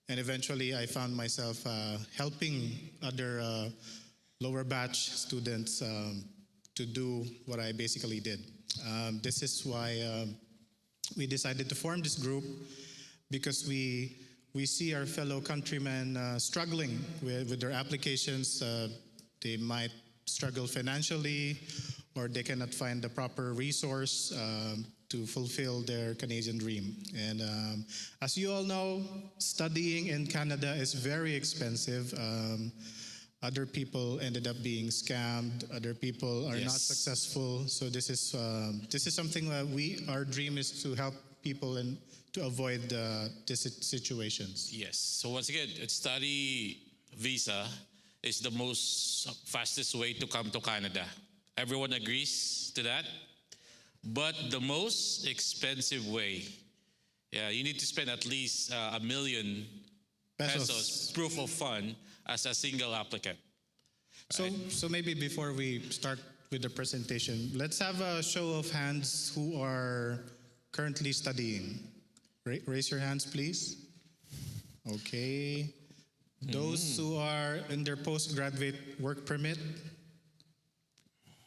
And eventually, I found myself helping other lower batch students to do what I basically did. This is why we decided to form this group, because we see our fellow countrymen struggling with their applications. They might struggle financially, or they cannot find the proper resource to fulfill their Canadian dream. And as you all know, studying in Canada is very expensive. Other people ended up being scammed. Other people are not successful. So this is something that our dream is to help people and to avoid these situations. Yes. So once again, a study visa is the most fastest way to come to Canada. Everyone agrees to that. But the most expensive way, you need to spend at least $1 million pesos proof of fund as a single applicant. Right? So maybe before we start with the presentation, let's have a show of hands who are currently studying. Raise your hands, please. Okay. Those who are in their postgraduate work permit?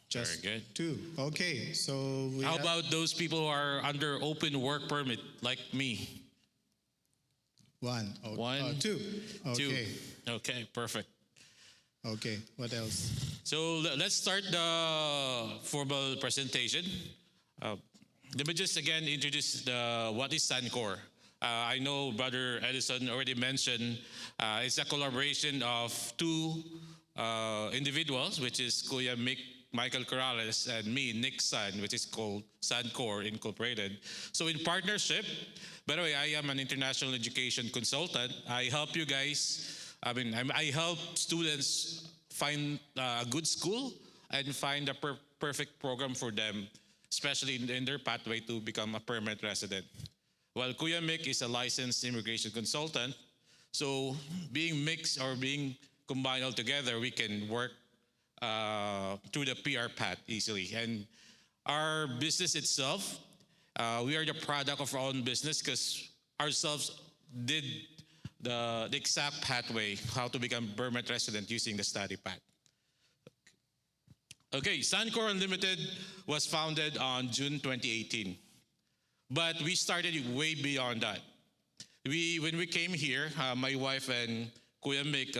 Just very good. 2. Okay, so how about those people who are under open work permit, like me? 1. Oh, 1. 2. Okay. 2. Okay, perfect. Okay, what else? So let's start the formal presentation. Let me just again introduce what is Sancor. I know Brother Edison already mentioned it's a collaboration of 2 individuals, which is Kuya Michael Corrales and me, Nick San, which is called Sun-Cor Incorporated. So in partnership, by the way, I am an international education consultant. I help you guys, I help students find a good school and find a perfect program for them, especially in their pathway to become a permanent resident. While Kuya Mick is a licensed immigration consultant, so being mixed or being combined all together, we can work through the PR path easily. And our business itself, we are the product of our own business because ourselves did the exact pathway, how to become permanent resident using the study path. Okay, Sancor Unlimited was founded on June 2018. But we started way beyond that. When we came here, my wife and Kuya Mick,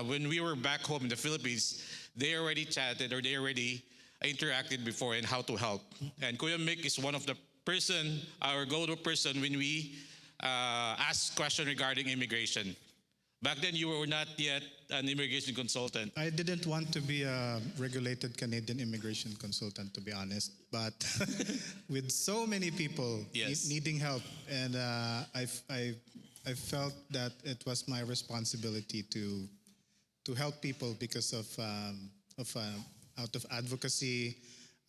when we were back home in the Philippines, they already chatted or they already interacted before in how to help. And Kuya Mick is one of the person, our go-to person when we ask questions regarding immigration. Back then, you were not yet an immigration consultant. I didn't want to be a regulated Canadian immigration consultant, to be honest. But with so many people needing help, and I felt that it was my responsibility to help people because of out of advocacy,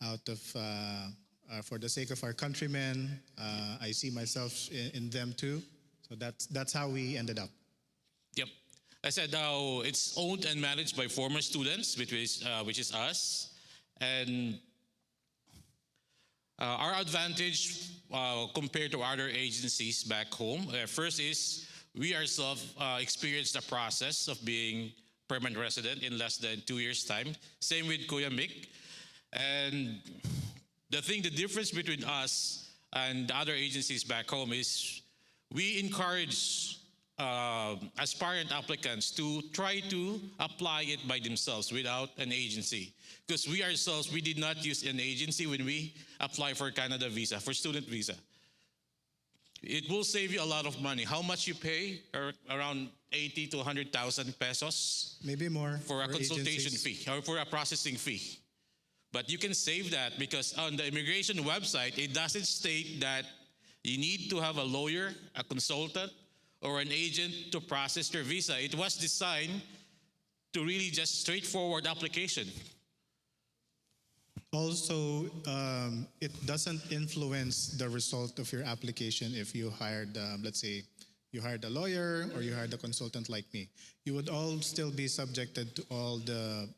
out of for the sake of our countrymen. I see myself in them too. So that's how we ended up. Yep. I said it's owned and managed by former students, which is us. And our advantage compared to other agencies back home, first is we ourselves experienced the process of being permanent resident in less than 2 years' time. Same with Kuya Mick. And the difference between us and the other agencies back home is we encourage aspirant applicants to try to apply it by themselves without an agency. Because we ourselves, we did not use an agency when we apply for Canada visa, for student visa. It will save you a lot of money. How much you pay? Around 80 to 100,000 pesos. Maybe more. For a consultation fee or for a processing fee. But you can save that because on the immigration website, it doesn't state that you need to have a lawyer, a consultant, or an agent to process your visa. It was designed to really just straightforward application. Also, it doesn't influence the result of your application if you hired, let's say, you hired a lawyer or you hired a consultant like me. You would all still be subjected to all the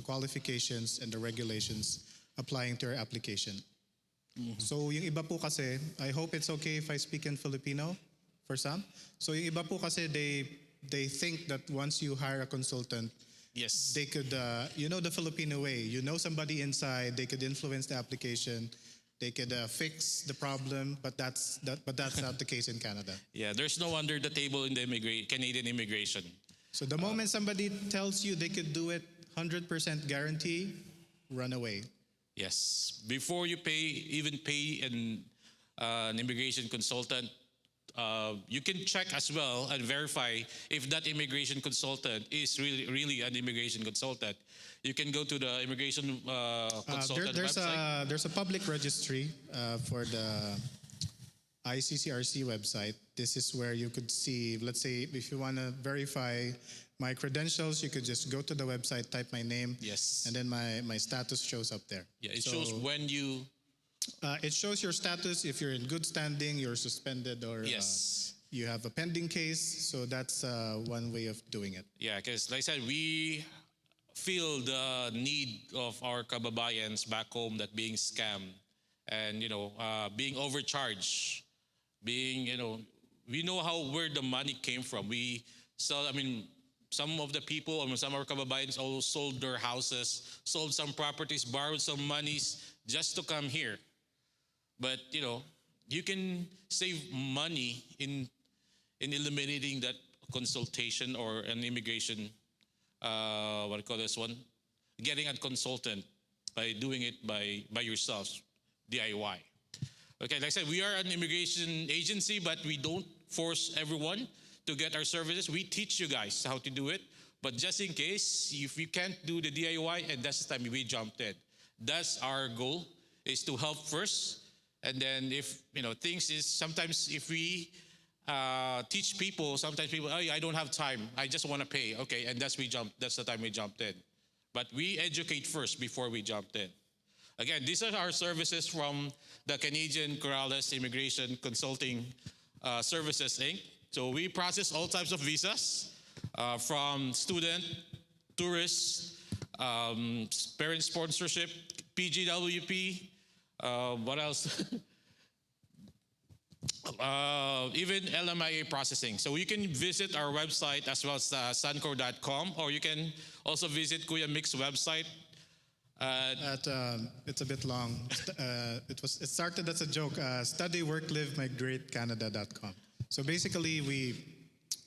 qualifications and the regulations applying to your application. Mm-hmm. So yung iba po kasi, I hope it's okay if I speak in Filipino. for some. So yung iba po kasi they think that once you hire a consultant, Yes. they could, the Filipino way. You know somebody inside, they could influence the application, they could fix the problem, but that's not the case in Canada. Yeah, there's no under the table in the Canadian immigration. So the moment somebody tells you they could do it, 100% guarantee, run away. Yes. Before you even pay an immigration consultant, you can check as well and verify if that immigration consultant is really an immigration consultant. You can go to the immigration consultant website. There's a public registry for the ICCRC website. This is where you could see, let's say, if you want to verify my credentials, you could just go to the website, type my name, Yes. and then my status shows up there. Yeah, it shows when you... It shows your status, if you're in good standing, you're suspended, or Yes. You have a pending case. So that's one way of doing it. Yeah, because like I said, we feel the need of our kababayans back home that being scammed and, being overcharged, we know where the money came from. Some of the people, some of our kababayans all sold their houses, sold some properties, borrowed some monies just to come here. But, you can save money in eliminating that consultation or an immigration, what do you call this one? Getting a consultant by doing it by yourself, DIY. Okay, like I said, we are an immigration agency, but we don't force everyone to get our services. We teach you guys how to do it. But just in case, if you can't do the DIY, and that's the time we jumped in. That's our goal, is to help first. And then if, things is, sometimes if we teach people, sometimes people, I don't have time. I just want to pay. Okay, and that's the time we jumped in. But we educate first before we jumped in. Again, these are our services from the Canadian Corrales Immigration Consulting Services, Inc. So we process all types of visas, from student, tourist, parent sponsorship, PGWP, what else? Even LMIA processing. So you can visit our website as well as Sun-Cor.com, or you can also visit Kuya Mick's website. It's a bit long. It started as a joke. StudyWorkLiveMigrateCanada.com. So basically, we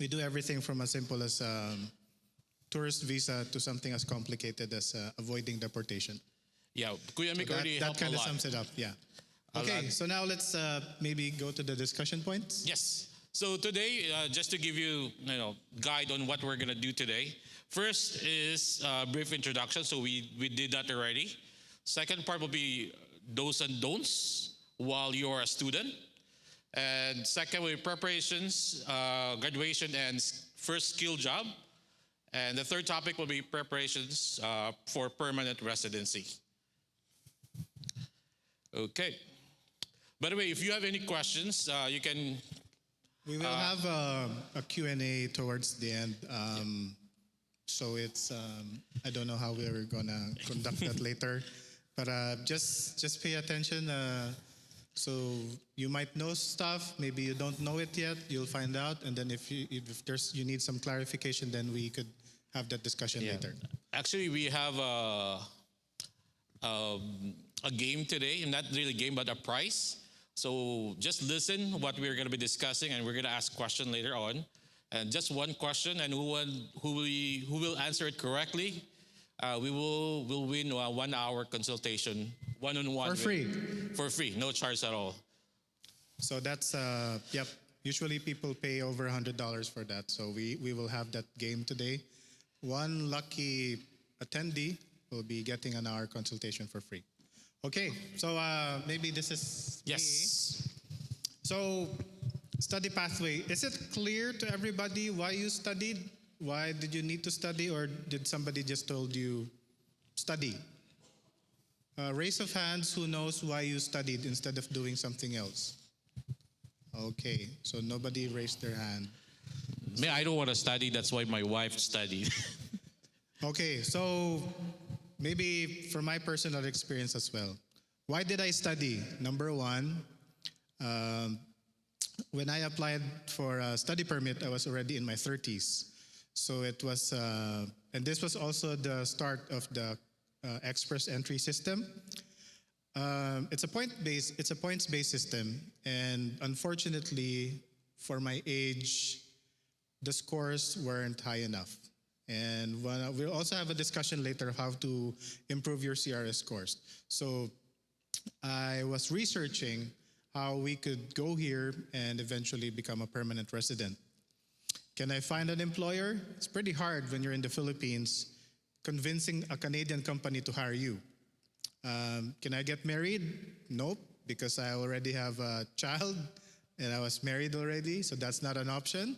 do everything from as simple as tourist visa to something as complicated as avoiding deportation. Yeah, Kuya Mick already that helped a kind of lot. sums it up. Yeah. Okay, so now let's maybe go to the discussion points. Yes. So today, just to give you, guide on what we're gonna do today. First is a brief introduction. So we did that already. Second part will be do's and don'ts while you're a student. And second will be preparations, graduation, and first skill job. And the third topic will be preparations for permanent residency. Okay. By the way, if you have any questions, you can... We will have a Q&A towards the end. So it's, I don't know how we're gonna conduct that later, but just pay attention. So you might know stuff, maybe you don't know it yet, you'll find out, and then if you need some clarification, then we could have that discussion later. Actually, we have a game today, not really a game, but a prize. So just listen what we're going to be discussing, and we're going to ask question later on. And just one question, and who will answer it correctly, will win a 1 hour consultation, one-on-one. For free. For free, no charge at all. So that's, yep. Usually people pay over $100 for that. So we will have that game today. One lucky attendee will be getting an hour consultation for free. Okay, so maybe this is Yes. me. So study pathway. Is it clear to everybody why you studied? Why did you need to study, or did somebody just told you study? Raise of hands who knows why you studied instead of doing something else. Okay, so nobody raised their hand. I don't want to study, that's why my wife studied. Okay, so maybe from my personal experience as well. Why did I study? Number one, when I applied for a study permit, I was already in my 30s. So it was, and this was also the start of the express entry system. It's a points-based system, and unfortunately, for my age, the scores weren't high enough. And we'll also have a discussion later of how to improve your CRS scores. So I was researching how we could go here and eventually become a permanent resident. Can I find an employer? It's pretty hard when you're in the Philippines, convincing a Canadian company to hire you. Can I get married? Nope, because I already have a child and I was married already, so that's not an option.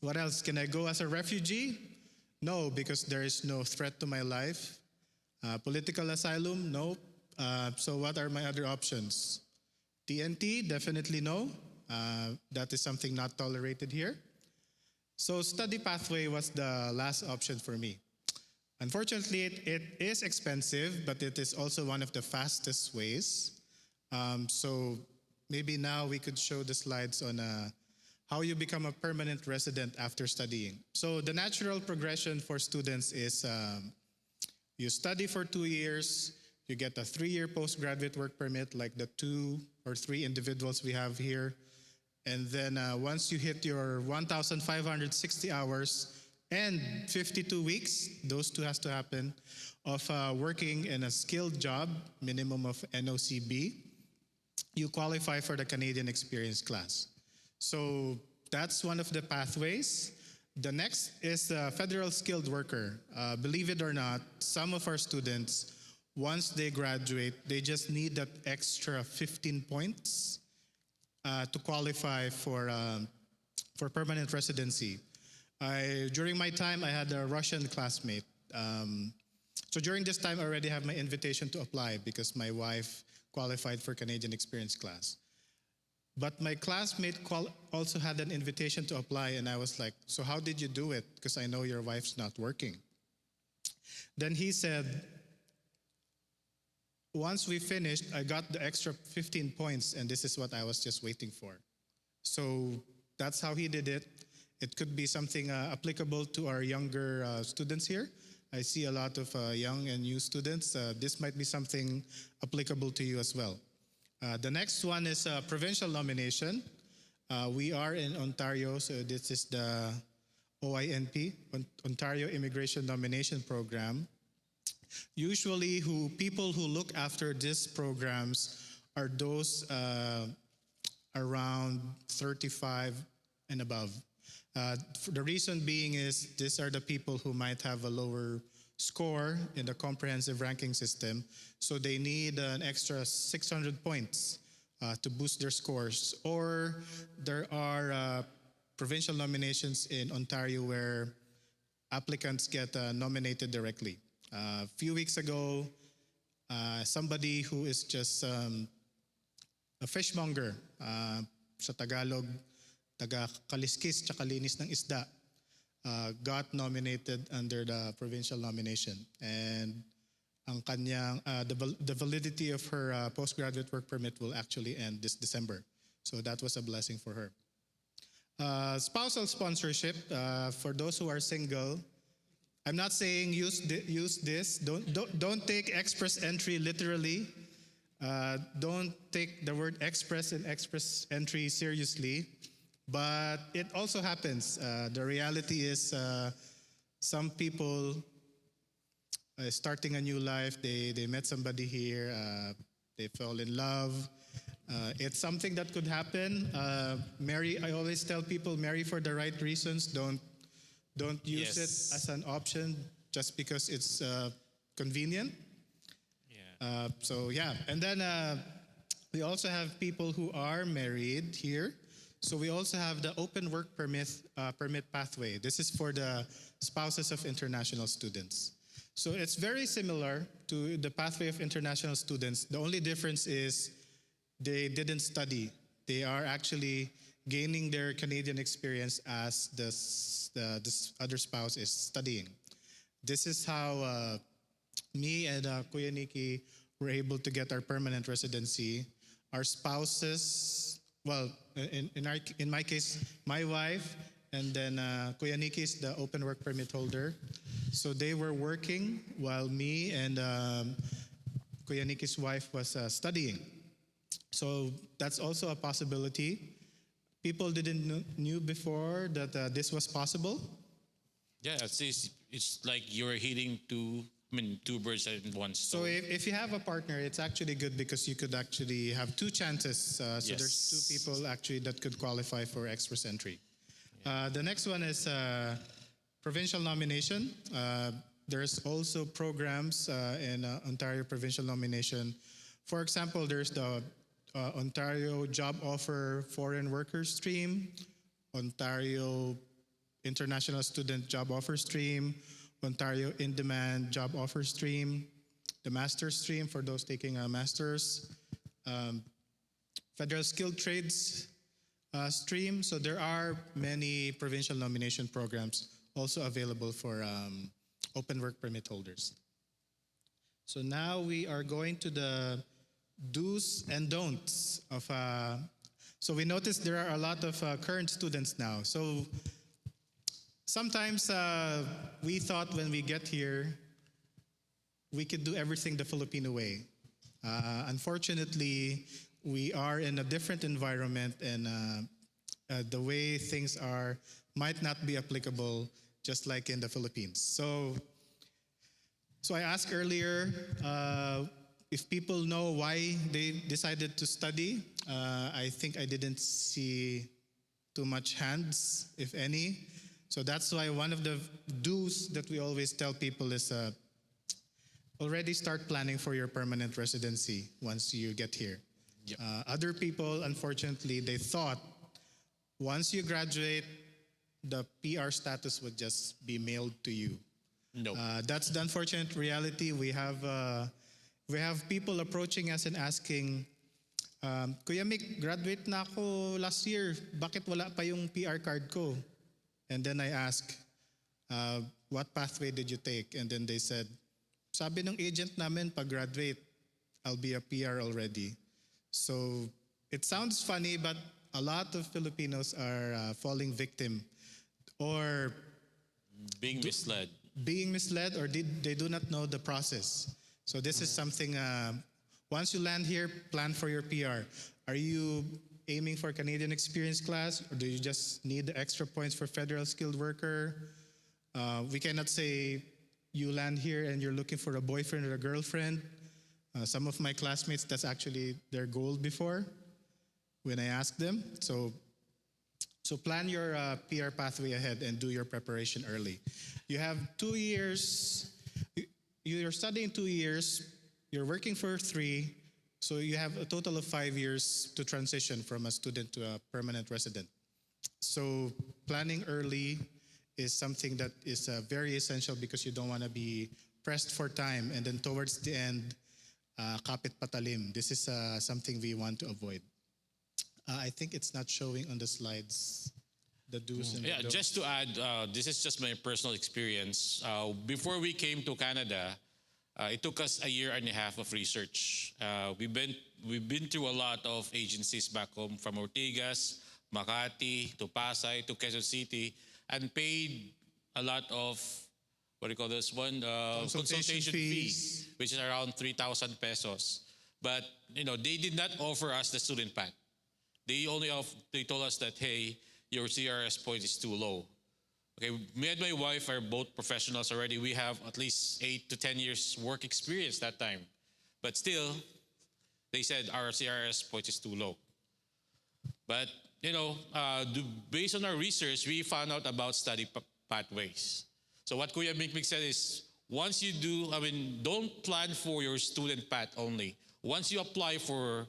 What else? Can I go as a refugee? No, because there is no threat to my life. Political asylum? Nope. So what are my other options? TNT? Definitely no. That is something not tolerated here. So study pathway was the last option for me. Unfortunately, it is expensive, but it is also one of the fastest ways. So maybe now we could show the slides on how you become a permanent resident after studying. So the natural progression for students is you study for 2 years, you get a 3-year postgraduate work permit like the 2 or 3 individuals we have here. And then once you hit your 1,560 hours and 52 weeks, those 2 has to happen, of working in a skilled job, minimum of NOCB, you qualify for the Canadian Experience class. So that's one of the pathways. The next is federal skilled worker. Believe it or not, some of our students, once they graduate, they just need that extra 15 points to qualify for permanent residency. During my time, I had a Russian classmate. So during this time, I already have my invitation to apply because my wife qualified for Canadian Experience class. But my classmate also had an invitation to apply, and I was like, so how did you do it? Because I know your wife's not working. Then he said, once we finished, I got the extra 15 points, and this is what I was just waiting for. So that's how he did it. It could be something applicable to our younger students here. I see a lot of young and new students. This might be something applicable to you as well. The next one is provincial nomination. We are in Ontario, so this is the OINP, Ontario Immigration Nomination Program. Usually people who look after these programs are those around 35 and above. The reason being is these are the people who might have a lower score in the comprehensive ranking system, so they need an extra 600 points to boost their scores. Or there are provincial nominations in Ontario where applicants get nominated directly. A few weeks ago, somebody who is just a fishmonger, sa Tagalog, taga kaliskis tsaka linis ng isda, got nominated under the provincial nomination. And ang kanyang, the validity of her postgraduate work permit will actually end this December. So that was a blessing for her. Spousal sponsorship, for those who are single, I'm not saying use this. Don't take express entry literally. Don't take the word express and express entry seriously. But it also happens. The reality is some people starting a new life, they met somebody here, they fell in love. It's something that could happen. Marry, I always tell people, marry for the right reasons. Don't use it as an option just because it's convenient. Yeah. So yeah, and then we also have people who are married here. So we also have the open work permit pathway. This is for the spouses of international students. So it's very similar to the pathway of international students. The only difference is they didn't study. They are actually gaining their Canadian experience as this other spouse is studying. This is how me and Kuya Nikki were able to get our permanent residency. our spouses, well, in my case, my wife, and then Kuya Nikki is the open work permit holder. So they were working while me and Kuya Nikki's wife was studying. So that's also a possibility. People didn't knew before that this was possible. Yeah, it's like you're hitting two birds at once. So if you have a partner, it's actually good because you could actually have two chances. So Yes. there's two people actually that could qualify for express entry. The next one is provincial nomination. There's also programs in Ontario provincial nomination. For example, there's the Ontario Job Offer Foreign Worker Stream, Ontario International Student Job Offer Stream, Ontario In-Demand Job Offer Stream, the Master's Stream for those taking a Master's, Federal Skilled Trades Stream. So there are many provincial nomination programs also available for open work permit holders. So now we are going to the do's and don'ts of, so we noticed there are a lot of current students now. So sometimes we thought when we get here, we could do everything the Filipino way. Unfortunately, we are in a different environment and the way things are might not be applicable just like in the Philippines. So I asked earlier if people know why they decided to study. I think I didn't see too much hands, if any. So that's why one of the do's that we always tell people is already start planning for your permanent residency once you get here. Yep. Other people, unfortunately, they thought once you graduate, the PR status would just be mailed to you. No. That's the unfortunate reality. We have people approaching us and asking, Kuya Mick, graduate na ako last year. Bakit wala pa yung PR card ko? And then I ask, what pathway did you take? And then they said, sabi ng agent namin, pag graduate, I'll be a PR already. So it sounds funny, but a lot of Filipinos are falling victim or Being misled. Being misled, or they do not know the process. So this is something, once you land here, plan for your PR. Are you aiming for Canadian Experience class, or do you just need the extra points for federal skilled worker? We cannot say you land here and you're looking for a boyfriend or a girlfriend. Some of my classmates, that's actually their goal before when I ask them. So plan your PR pathway ahead and do your preparation early. You have 2 years, you're studying 2 years, you're working for 3, so you have a total of 5 years to transition from a student to a permanent resident. So planning early is something that is very essential because you don't want to be pressed for time and then towards the end, kapit patalim. This is something we want to avoid. I think it's not showing on the slides, the do's and the don'ts. Just to add, this is just my personal experience. Before we came to Canada, it took us a year and a half of research. We've been through a lot of agencies back home, from Ortigas, Makati, to Pasay, to Quezon City, and paid a lot of, what do you call this one? Consultation fees, which is around 3,000 pesos. But, they did not offer us the student path. They told us that, hey, your CRS point is too low. Okay, me and my wife are both professionals already. We have at least 8 to 10 years work experience that time. But still, they said our CRS point is too low. But, based on our research, we found out about study pathways. So what Kuya Mikmik said is, once you don't plan for your student path only. Once you apply for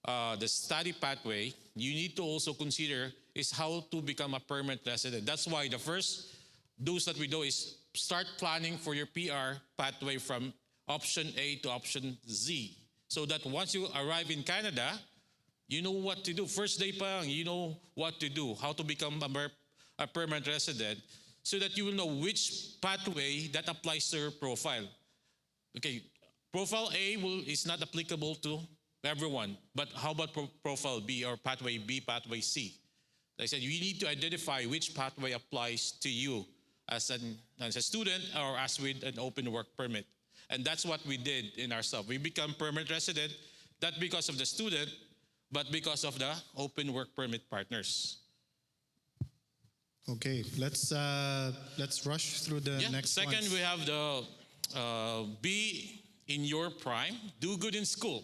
the study pathway, you need to also consider is how to become a permanent resident. That's why the first do's that we do is start planning for your PR pathway from option A to option Z. So that once you arrive in Canada, you know what to do. First day pa lang, you know what to do, how to become a permanent resident, so that you will know which pathway that applies to your profile. Okay, profile A is not applicable to everyone. But how about profile B or pathway B, pathway C? Like I said, you need to identify which pathway applies to you as a student or as with an open work permit. And that's what we did in ourselves. We become permanent resident, not because of the student, but because of the open work permit partners. Okay, let's rush through the next one. Second, we have the be in your prime, do good in school.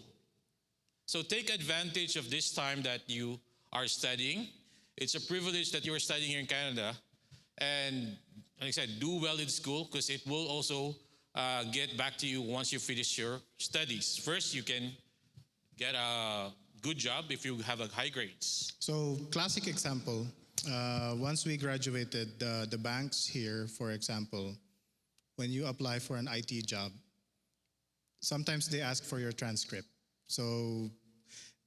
So take advantage of this time that you are studying. It's a privilege that you are studying here in Canada. And like I said, do well in school because it will also get back to you once you finish your studies. First, you can get a good job if you have a high grades. So classic example, once we graduated, the banks here, for example, when you apply for an IT job, sometimes they ask for your transcript. So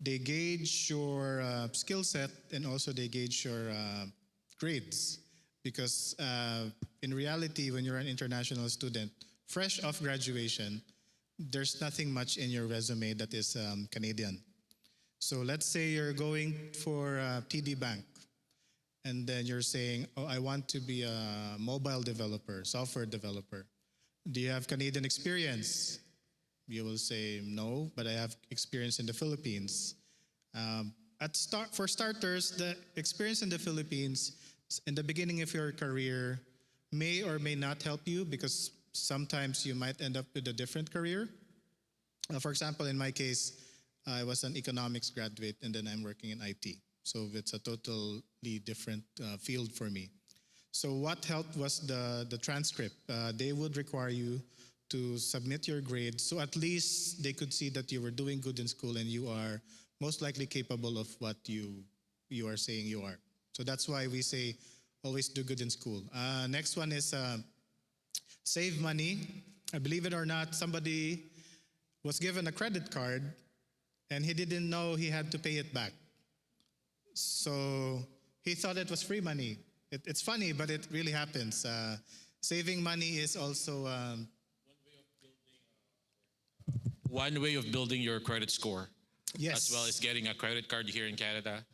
they gauge your skill set and also they gauge your grades. Because in reality, when you're an international student, fresh off graduation, there's nothing much in your resume that is Canadian. So let's say you're going for TD Bank, and then you're saying, oh, I want to be a mobile developer, software developer. Do you have Canadian experience? You will say, no, but I have experience in the Philippines. For starters, the experience in the Philippines in the beginning of your career may or may not help you because sometimes you might end up with a different career. For example, in my case, I was an economics graduate and then I'm working in IT. So it's a totally different field for me. So what helped was the transcript. They would require you to submit your grades so at least they could see that you were doing good in school and you are most likely capable of what you are saying you are. So that's why we say always do good in school. Next one is save money. Believe it or not, somebody was given a credit card and he didn't know he had to pay it back. So he thought it was free money. It's funny, but it really happens. Saving money is also one way of building your credit score. Yes. As well as getting a credit card here in Canada.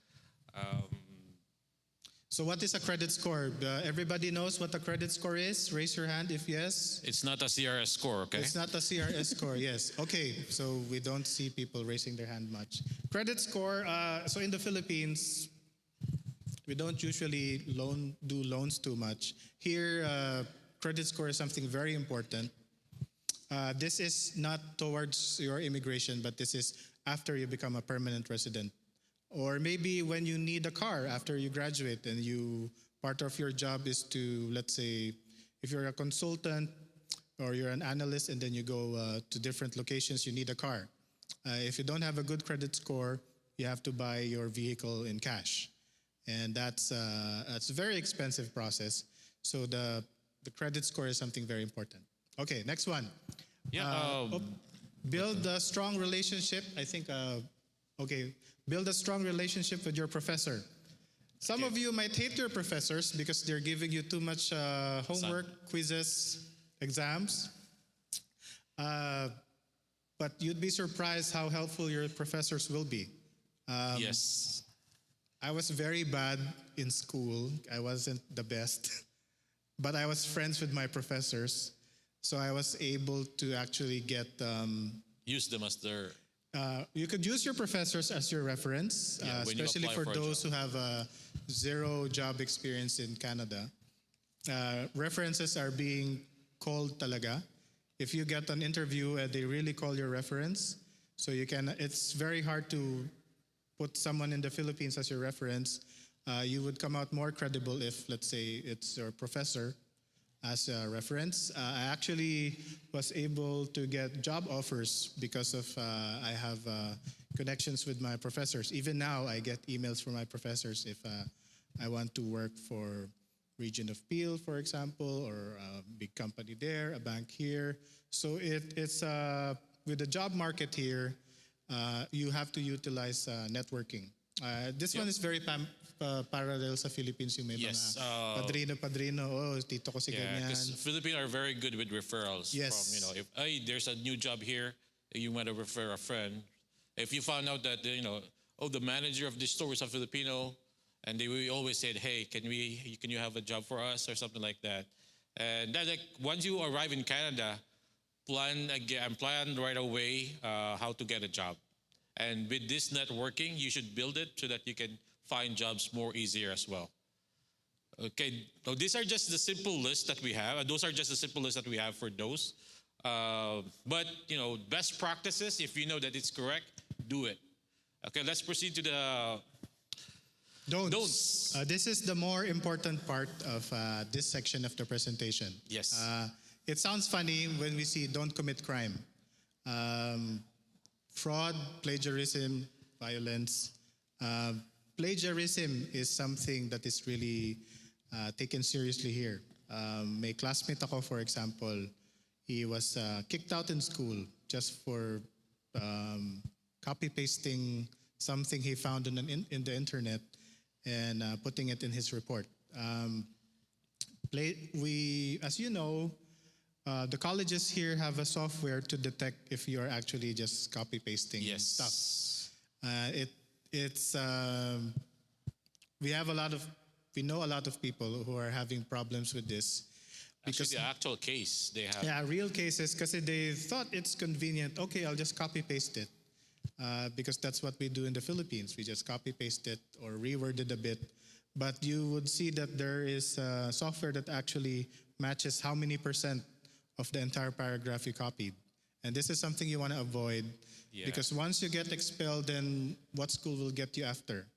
So what is a credit score? Everybody knows what a credit score is? Raise your hand if yes. It's not a CRS score, okay? It's not a CRS score, yes. Okay, so we don't see people raising their hand much. Credit score, so in the Philippines, we don't usually do loans too much. Here, credit score is something very important. This is not towards your immigration, but this is after you become a permanent resident. Or maybe when you need a car after you graduate and part of your job is to, let's say, if you're a consultant or you're an analyst and then you go to different locations, you need a car. If you don't have a good credit score, you have to buy your vehicle in cash. And that's a very expensive process. So the credit score is something very important. Okay, next one. Build a strong relationship. I think, build a strong relationship with your professor. Some of you might hate your professors because they're giving you too much homework, quizzes, exams. But you'd be surprised how helpful your professors will be. Yes. I was very bad in school. I wasn't the best. But I was friends with my professors. So I was able to actually get... use them as their... you could use your professors as your reference, especially for those who have zero job experience in Canada. References are being called talaga. If you get an interview, they really call your reference. So it's very hard to put someone in the Philippines as your reference. You would come out more credible if, let's say, it's your professor as a reference. I actually was able to get job offers because of I have connections with my professors. Even now, I get emails from my professors if I want to work for Region of Peel, for example, or a big company there, a bank here. So it's with the job market here, you have to utilize networking. This one is very parallel sa Philippines yung may yes, mga padrino, tito ko si ganyan. Because Philippines are very good with referrals. Yes. From, if there's a new job here, you want to refer a friend, If you found out that oh, the manager of this store is a Filipino, and they will always say, hey, can you have a job for us or something like that. And then like once you arrive in Canada, plan right away how to get a job. And with this networking, you should build it so that you can find jobs more easier as well. Okay, so these are just the simple list that we have. Those are just the simple list that we have for those. But best practices, if you know that it's correct, do it. Okay, let's proceed to the don'ts. This is the more important part of this section of the presentation. Yes. It sounds funny when we see don't commit crime. Fraud, plagiarism, violence. Plagiarism is something that is really taken seriously here. May classmate ako, for example, he was kicked out in school just for copy-pasting something he found in the internet and putting it in his report. As you know, the colleges here have a software to detect if you are actually just copy-pasting stuff. We know a lot of people who are having problems with this. Because the actual case they have. Yeah, real cases, because they thought it's convenient. Okay, I'll just copy-paste it. Because that's what we do in the Philippines. We just copy-paste it or reword it a bit. But you would see that there is software that actually matches how many percent of the entire paragraph you copied. And this is something you want to avoid. Yeah. Because once you get expelled, then what school will get you after?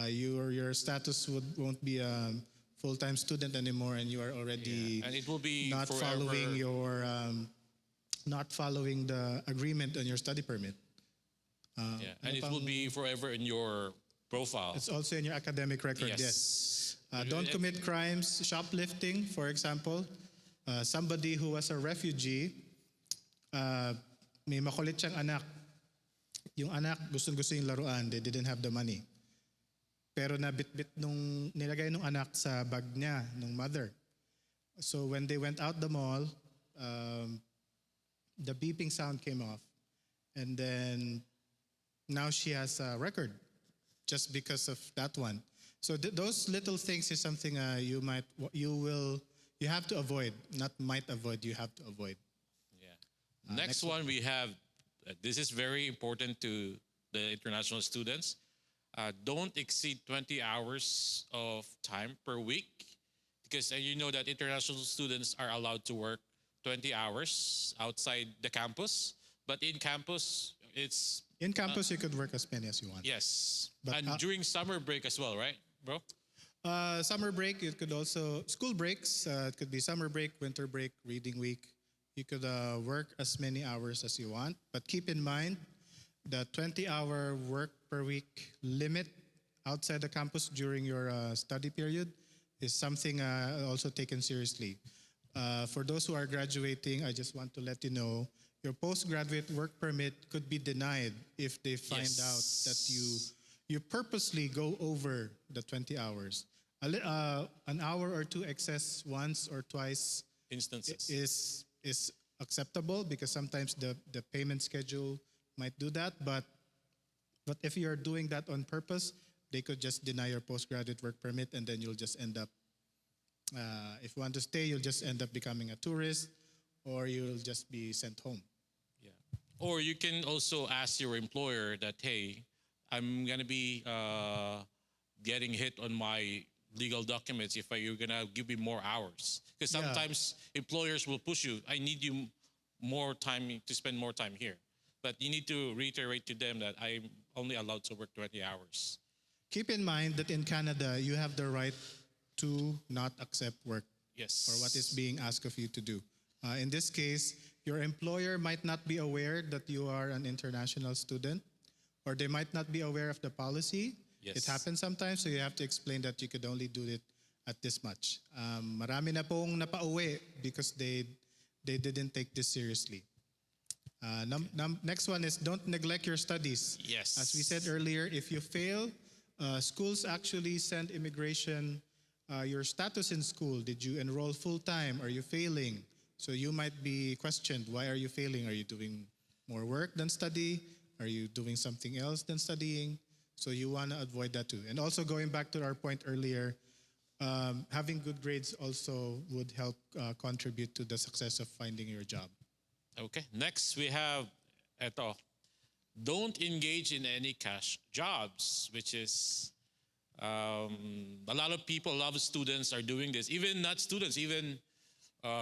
Your status won't be a full-time student anymore, and you are already and it will be not following the agreement on your study permit. And it will be forever in your profile. It's also in your academic record. Yes. Don't commit crimes. Shoplifting, for example. Somebody who was a refugee, may makulit siyang anak. Yung anak, gusto yung laruan. They didn't have the money. Pero nilagay nung anak sa bag niya, nung mother. So when they went out the mall, the beeping sound came off. And then now she has a record just because of that one. So those little things is something you have to avoid. Not might avoid, you have to avoid. Yeah. Next one we have, this is very important to the international students. Don't exceed 20 hours of time per week, because you know that international students are allowed to work 20 hours outside the campus, but in campus, it's... In campus, you could work as many as you want. Yes, but during summer break as well, right, bro? Summer break, it could also... School breaks, it could be summer break, winter break, reading week. You could work as many hours as you want, but keep in mind, the 20-hour work per week limit outside the campus during your study period is something also taken seriously. For those who are graduating, I just want to let you know, your postgraduate work permit could be denied if they find out that you purposely go over the 20 hours. An hour or two excess once or twice instances is acceptable, because sometimes the payment schedule might do that, but if you're doing that on purpose, they could just deny your postgraduate work permit, and then you'll just end up, if you want to stay, you'll just end up becoming a tourist, or you'll just be sent home. Yeah. Or you can also ask your employer that, hey, I'm going to be getting hit on my legal documents if you're going to give me more hours. Because sometimes employers will push you, I need you more time to spend more time here. But you need to reiterate to them that I'm only allowed to work 20 hours. Keep in mind that in Canada, you have the right to not accept work for what is being asked of you to do. In this case, your employer might not be aware that you are an international student, or they might not be aware of the policy. It happens sometimes, so you have to explain that you could only do it at this much. Marami na pong napauwi because they didn't take this seriously. Next one is don't neglect your studies. Yes. As we said earlier, if you fail, schools actually send immigration your status in school. Did you enroll full-time? Are you failing? So you might be questioned, why are you failing? Are you doing more work than study? Are you doing something else than studying? So you want to avoid that too. And also going back to our point earlier, having good grades also would help contribute to the success of finding your job. Okay. Next, we have eto. Don't engage in any cash jobs, which is a lot of people, a lot of students are doing this. Even not students, even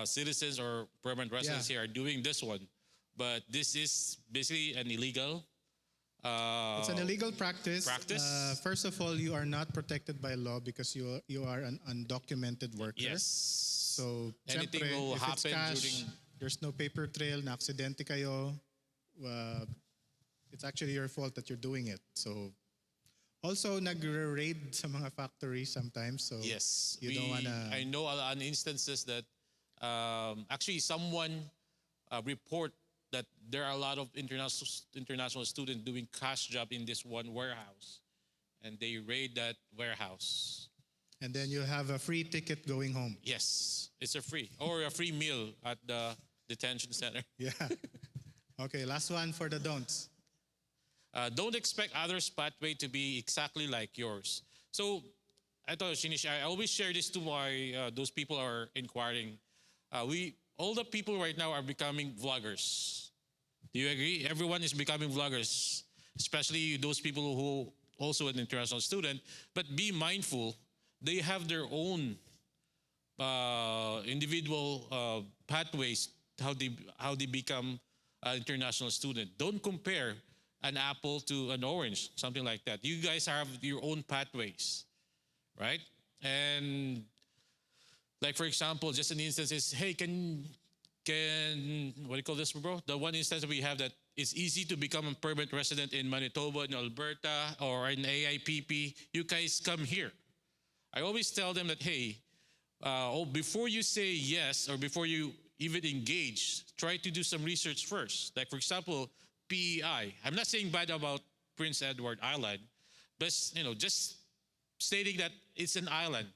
citizens or permanent residents here are doing this one. But this is basically an illegal. It's an illegal practice. First of all, you are not protected by law because you are an undocumented worker. Yes. So, anything syempre, will if happen it's cash, during. there's no paper trail, na-aksidente kayo, it's actually your fault that you're doing it. So, also nag-raid sa mga factories sometimes. So, Yes, you don't wanna. I know on instances that actually someone report that there are a lot of international students doing cash job in this one warehouse, and they raid that warehouse. And then you have a free ticket going home. Yes, it's a free or a free meal at the detention center. Yeah. Okay, last one for the don'ts. Don't expect others' pathway to be exactly like yours. So, I always share this to my those people are inquiring. All the people right now are becoming vloggers. Do you agree? Everyone is becoming vloggers, especially those people who also an international student. But be mindful, they have their own individual pathways how they become an international student. Don't compare an apple to an orange, something like that. You guys have your own pathways, right? And like for example, just an instance is, hey, can what do you call this, bro? The one instance that we have that it's easy to become a permanent resident in Manitoba, in Alberta, or in AIPP. You guys come here. I always tell them that, hey, before you say yes or before you even engage, try to do some research first. Like for example, PEI. I'm not saying bad about Prince Edward Island, but just stating that it's an island.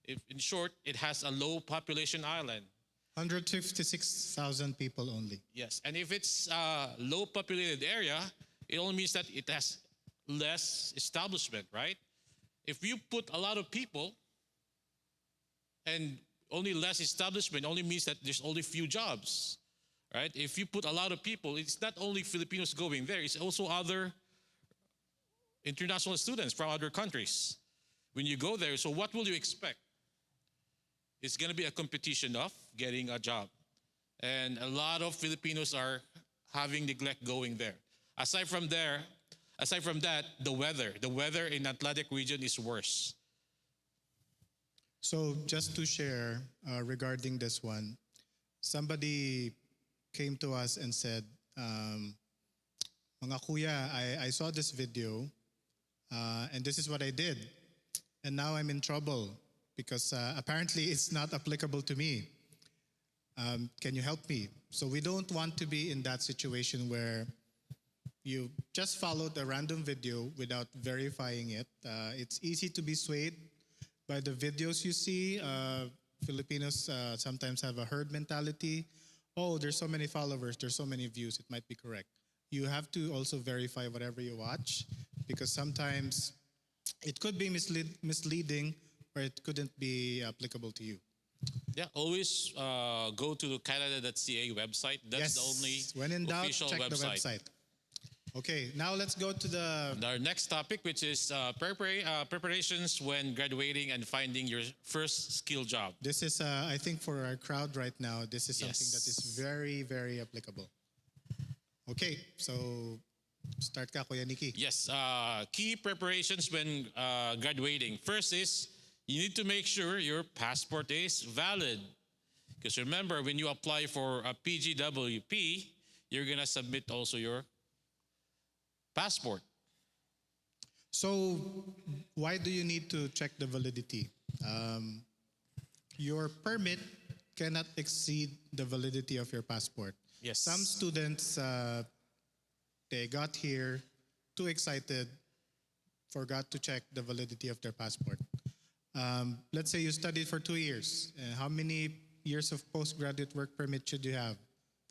If, in short, it has a low population island. 156,000 people only. Yes, and if it's a low populated area, it only means that it has less establishment, right? If you put a lot of people and only less establishment, only means that there's only few jobs, right? If you put a lot of people, it's not only Filipinos going there, it's also other international students from other countries. When you go there, so what will you expect? It's going to be a competition of getting a job. And a lot of Filipinos are having neglect going there. Aside from that, the weather in Atlantic region is worse. So just to share regarding this one, somebody came to us and said, mga kuya, I saw this video and this is what I did. And now I'm in trouble because apparently it's not applicable to me. Can you help me? So we don't want to be in that situation where you just followed a random video without verifying it. It's easy to be swayed by the videos you see. Filipinos sometimes have a herd mentality. Oh, there's so many followers, there's so many views, it might be correct. You have to also verify whatever you watch because sometimes it could be misleading or it couldn't be applicable to you. Yeah, always go to the Canada.ca website. That's the only when in doubt, official check website. the website. Okay, now let's go to our next topic, which is preparations when graduating and finding your first skill job. This is, I think for our crowd right now, this is something that is very, very applicable. Okay, so start ka, Kuya Nikki. Yes, key preparations when graduating. First is, you need to make sure your passport is valid. Because remember, when you apply for a PGWP, you're going to submit also your passport. So why do you need to check the validity? Your permit cannot exceed the validity of your passport. Yes. Some students, they got here too excited, forgot to check the validity of their passport. Let's say you studied for 2 years. How many years of postgraduate work permit should you have?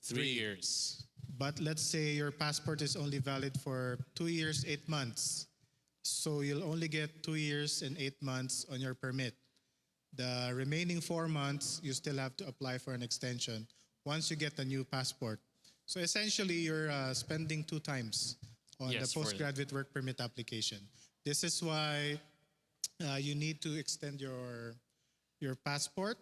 3 years. But let's say your passport is only valid for 2 years, 8 months. So you'll only get 2 years and 8 months on your permit. The remaining 4 months, you still have to apply for an extension once you get a new passport. So essentially, you're spending 2 times on Yes, the for postgraduate work permit application. This is why you need to extend your passport,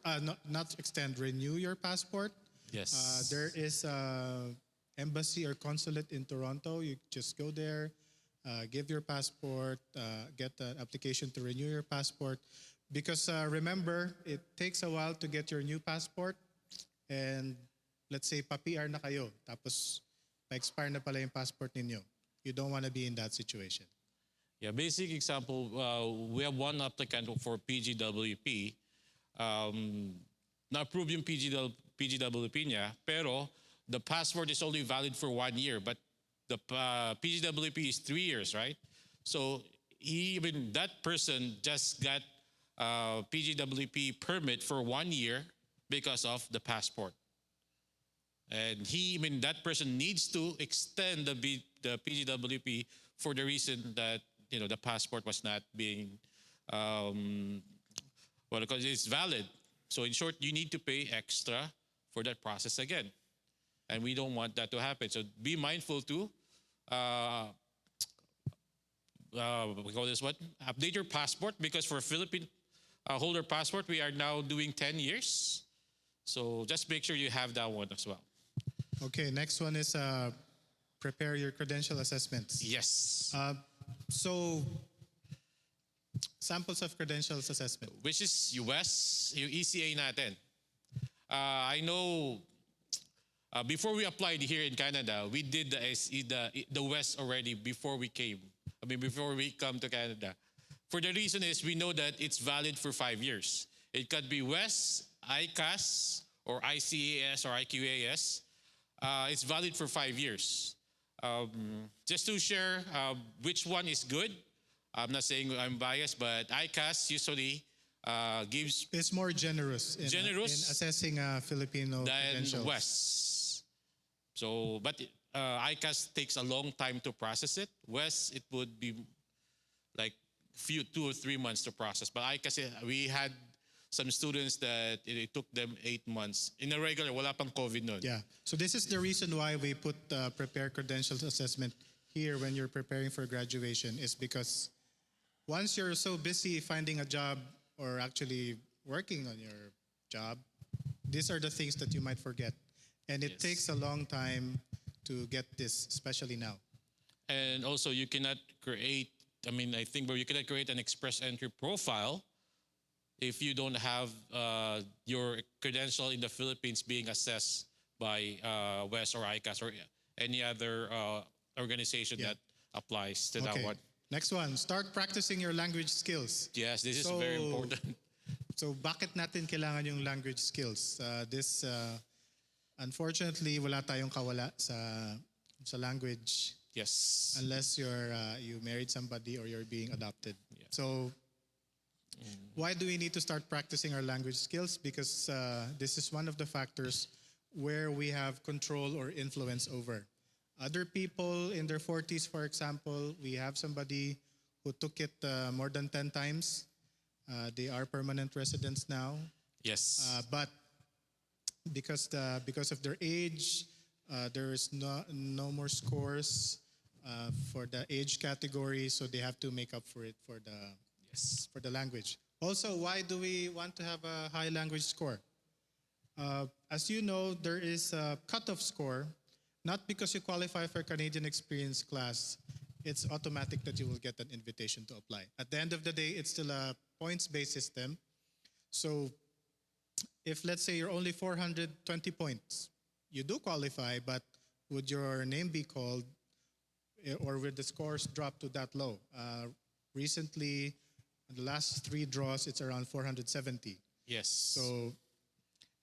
not extend, renew your passport. Yes. There is a embassy or consulate in Toronto. You just go there, give your passport, get an application to renew your passport. Because remember, it takes a while to get your new passport, and let's say pa-PR na kayo, tapos pa-expire na pala yung passport ninyo. You don't want to be in that situation. Yeah, basic example, we have one applicant for PGWP. Na-approve yung PGWP niya, pero the passport is only valid for 1 year, but the PGWP is 3 years, right? So that person just got PGWP permit for 1 year because of the passport. And that person needs to extend the PGWP for the reason that the passport was not being because it's valid. So in short, you need to pay extra for that process again, and we don't want that to happen. So be mindful to we call this what? Update your passport, because for Philippine holder passport, we are now doing 10 years. So just make sure you have that one as well. Okay, next one is prepare your credential assessments. Yes. So, samples of credentials assessment. Which is US, yung ECA natin. I know before we applied here in Canada, we did the West already before we came. Before we come to Canada. For the reason is we know that it's valid for 5 years. It could be West, ICAS, or ICAS, or IQAS. It's valid for 5 years. Just to share which one is good, I'm not saying I'm biased, but ICAS usually gives... It's more generous in assessing Filipino than credentials. West. So, but ICAS takes a long time to process it. West, it would be like 2 or 3 months to process. But ICAS, we had some students that it took them 8 months. In a regular, wala pang COVID nun. Yeah. So this is the reason why we put prepare credentials assessment here when you're preparing for graduation, is because once you're so busy finding a job or actually working on your job, these are the things that you might forget. And it takes a long time to get this, especially now. And also, you cannot create, I think you cannot create an express entry profile if you don't have your credential in the Philippines being assessed by WES or ICAS or any other organization that applies to that one. Next one, start practicing your language skills. Yes, this is very important. So bakit natin kailangan yung language skills? Unfortunately, wala tayong kawala sa language. Yes. Unless you married somebody or you're being adopted. Yeah. So why do we need to start practicing our language skills? Because this is one of the factors where we have control or influence over. Other people in their 40s, for example, we have somebody who took it more than 10 times. They are permanent residents now. Yes. But because of their age, there is no more scores for the age category, so they have to make up for it for the language. Also, why do we want to have a high language score? As you know, there is a cutoff score. Not because you qualify for Canadian Experience class, it's automatic that you will get an invitation to apply. At the end of the day, it's still a points-based system. So if, let's say, you're only 420 points, you do qualify, but would your name be called or would the scores drop to that low? Recently, in the last 3 draws, it's around 470. Yes. So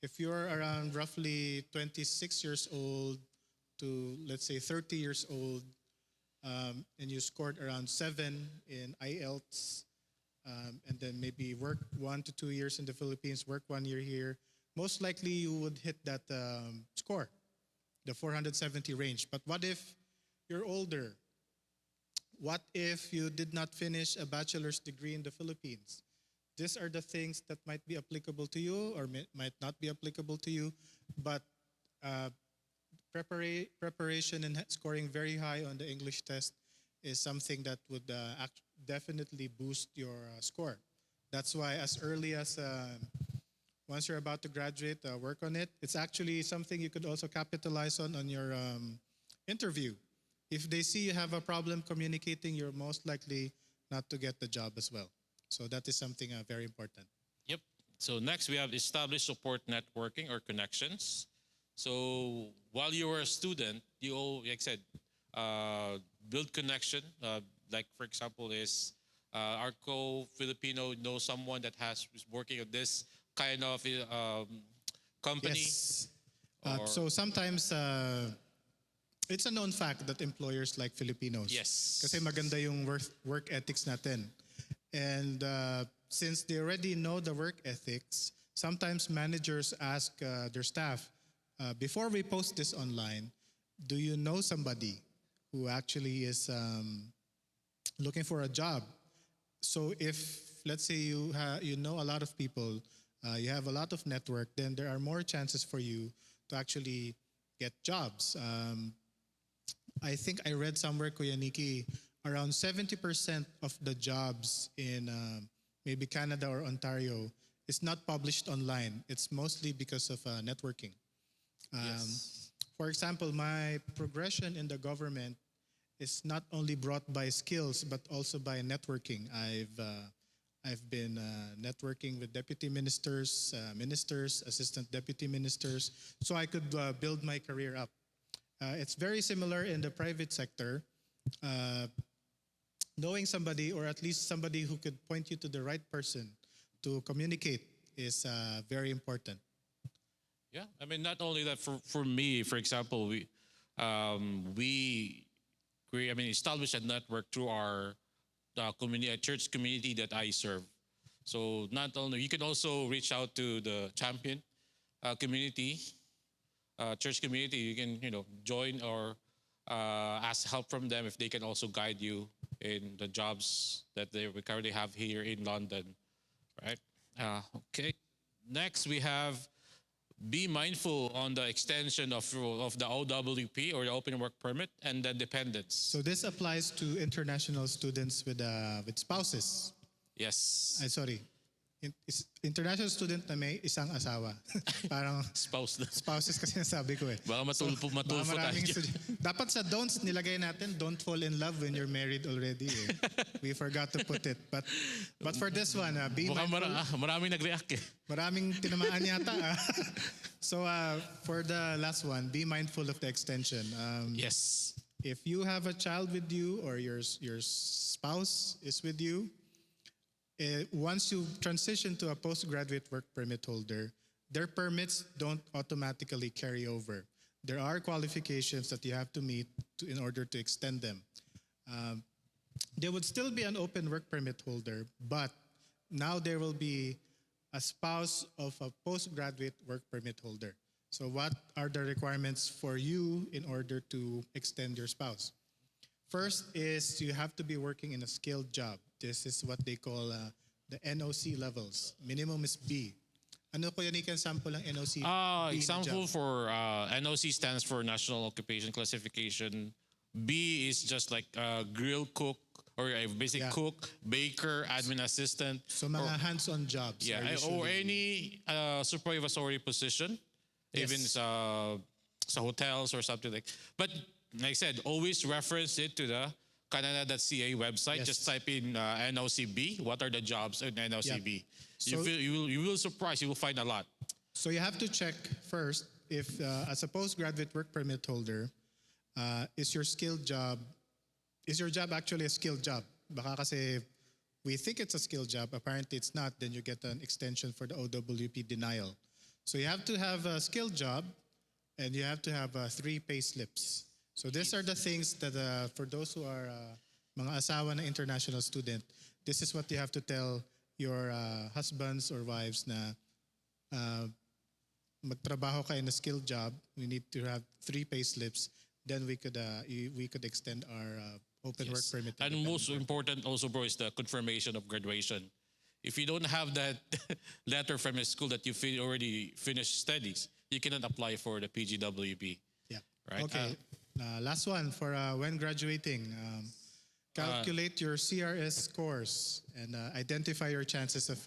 if you're around roughly 26 years old to, let's say, 30 years old, and you scored around 7 in IELTS, and then maybe work 1 to 2 years in the Philippines, work 1 year here, most likely you would hit that score. the 470 range. But what if you're older? What if you did not finish a bachelor's degree in the Philippines? These are the things that might be applicable to you or might not be applicable to you, but uh, preparation and scoring very high on the English test is something that would definitely boost your score. That's why as early as once you're about to graduate, work on it. It's actually something you could also capitalize on your interview. If they see you have a problem communicating, you're most likely not to get the job as well. So that is something very important. Yep. So next we have established support networking or connections. So while you were a student, you all, like I said, build connection. Like for example, is our co-Filipino know someone that is working at this kind of company? Yes. So sometimes it's a known fact that employers like Filipinos. Yes. Kasi maganda yung work ethics natin. And since they already know the work ethics, sometimes managers ask their staff, before we post this online, do you know somebody who actually is looking for a job? So if, let's say you know a lot of people, you have a lot of network, then there are more chances for you to actually get jobs. I think I read somewhere, Kuya Nikki, around 70% of the jobs in maybe Canada or Ontario is not published online. It's mostly because of networking. Yes. For example, my progression in the government is not only brought by skills, but also by networking. I've been networking with deputy ministers, ministers, assistant deputy ministers, so I could build my career up. It's very similar in the private sector. Knowing somebody, or at least somebody who could point you to the right person to communicate, is very important. Yeah, I mean, not only that. For me, for example, we established a network through our community, church community that I serve. So not only you can also reach out to the champion community, church community. You can join or ask help from them if they can also guide you in the jobs that we currently have here in London, right? Okay. Next, we have be mindful on the extension of the OWP or the open work permit and the dependents. So this applies to international students with spouses. Yes. Sorry. International student na may isang asawa. Parang spouses kasi nasabi ko eh. Baka matulfo tayo. Dapat sa don'ts nilagay natin, don't fall in love when you're married already eh. We forgot to put it. But for this one, be mindful. Maraming nag-react eh. Maraming tinamaan yata. So for the last one, be mindful of the extension. Yes. If you have a child with you or your spouse is with you, once you transition to a postgraduate work permit holder, their permits don't automatically carry over. There are qualifications that you have to meet in order to extend them. There would still be an open work permit holder, but now there will be a spouse of a postgraduate work permit holder. So what are the requirements for you in order to extend your spouse? First is you have to be working in a skilled job. This is what they call the NOC levels. Minimum is B. Ano ko yan ikan sample ng NOC? Example for NOC stands for National Occupation Classification. B is just like grill cook or a basic cook, baker, admin assistant. So mga hands-on jobs. Yeah, or any supervisory position, even sa hotels or something like. But like I said, always reference it to the Canada.ca website. Yes. Just type in NOCB. What are the jobs in NOCB? So, you will surprise. You will find a lot. So you have to check first if, as a postgraduate work permit holder, is your job actually a skilled job? Baka kasi we think it's a skilled job. Apparently it's not. Then you get an extension for the OWP denial. So you have to have a skilled job, and you have to have 3 pay slips. So these are the things that for those who are mga asawa na international student, this is what you have to tell your husbands or wives na magtrabaho ka in a skilled job, we need to have 3 pay slips. Then we could extend our open work permit. And most important also, bro, is the confirmation of graduation. If you don't have that letter from a school that you already finished studies, you cannot apply for the PGWP. Yeah. Right? Okay. Last one for when graduating. Calculate your CRS scores and identify your chances of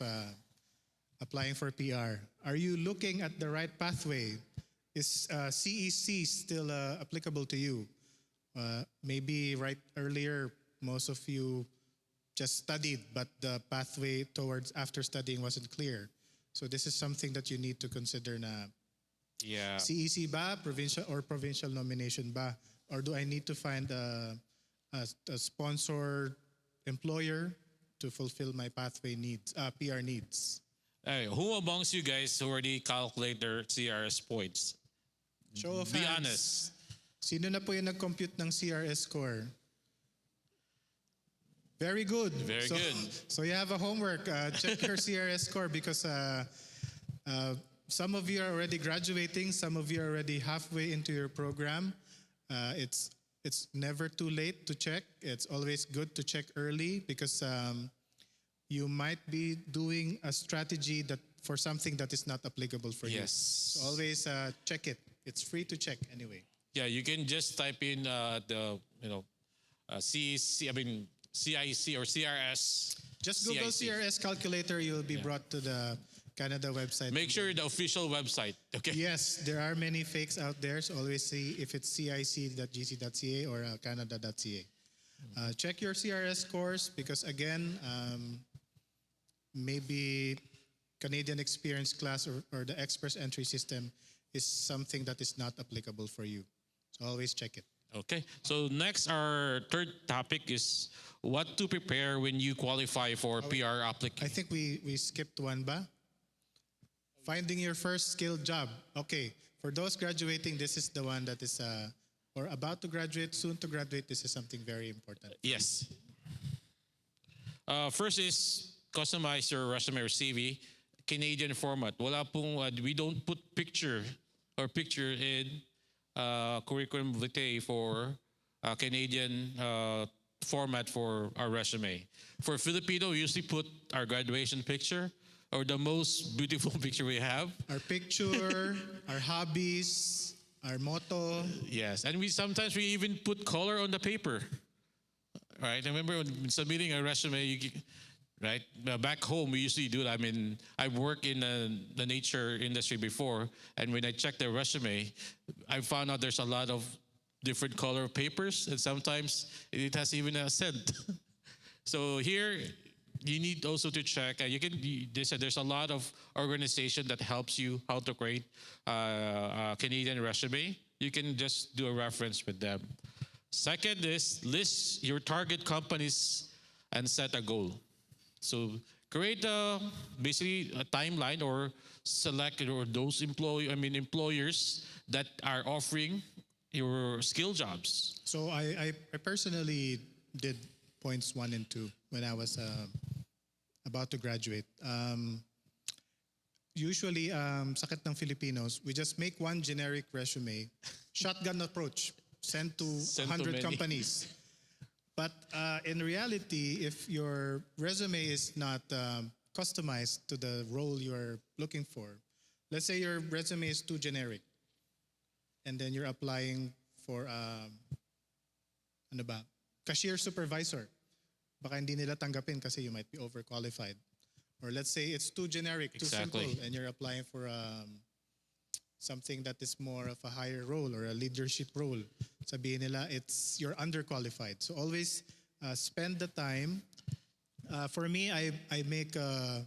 applying for PR. Are you looking at the right pathway? Is CEC still applicable to you? Maybe right earlier, most of you just studied, but the pathway towards after studying wasn't clear. So this is something that you need to consider na Yeah. CEC ba, provincial nomination ba? Or do I need to find a sponsored employer to fulfill my pathway needs, PR needs? Hey, who amongst you guys already calculate their CRS points? Show of Be hands. honest. Sino na po yung nag-compute ng CRS score? Very good. Very good. So you have a homework. Check your CRS score because some of you are already graduating. Some of you are already halfway into your program. It's never too late to check. It's always good to check early because you might be doing a strategy that for something that is not applicable for you. Yes. So always check it. It's free to check anyway. Yeah, you can just type in the CEC, CIC or CRS. Just Google CIC. CRS calculator. You'll be brought to the Canada website. Make sure the official website. Okay. Yes, there are many fakes out there. So always see if it's cic.gc.ca or canada.ca. Check your CRS scores because again, maybe Canadian Experience class or the Express Entry System is something that is not applicable for you. So always check it. Okay. So next, our third topic is what to prepare when you qualify for PR I application. think we skipped one ba? Finding your first skilled job. Okay, for those graduating, this is the one that is, or about to graduate, soon to graduate, this is something very important. Yes. First is customize your resume or CV, Canadian format. Wala pong, we don't put picture in curriculum vitae for Canadian format for our resume. For Filipino, we usually put our graduation picture or the most beautiful picture we have. Our picture, our hobbies, our motto. Yes, and sometimes we even put color on the paper. Right? I remember when submitting a resume, right? Back home, we usually do that. I worked in the nature industry before, and when I checked the resume, I found out there's a lot of different color papers, and sometimes it has even a scent. So here, you need also to check. There's a lot of organization that helps you how to create a Canadian resume. You can just do a reference with them. Second is list your target companies and set a goal. So create basically a timeline or select or those employers that are offering your skill jobs. So I personally did points 1 and 2 when I was about to graduate. Usually, sakit ng Filipinos, we just make one generic resume, shotgun approach, send to 100 companies. But in reality, if your resume is not customized to the role you're looking for, let's say your resume is too generic, and then you're applying for cashier supervisor. Baka hindi nila tanggapin kasi you might be overqualified. Or let's say it's too generic, too simple, and you're applying for something that is more of a higher role or a leadership role. Sabihin nila, you're underqualified. So always spend the time. For me, I make a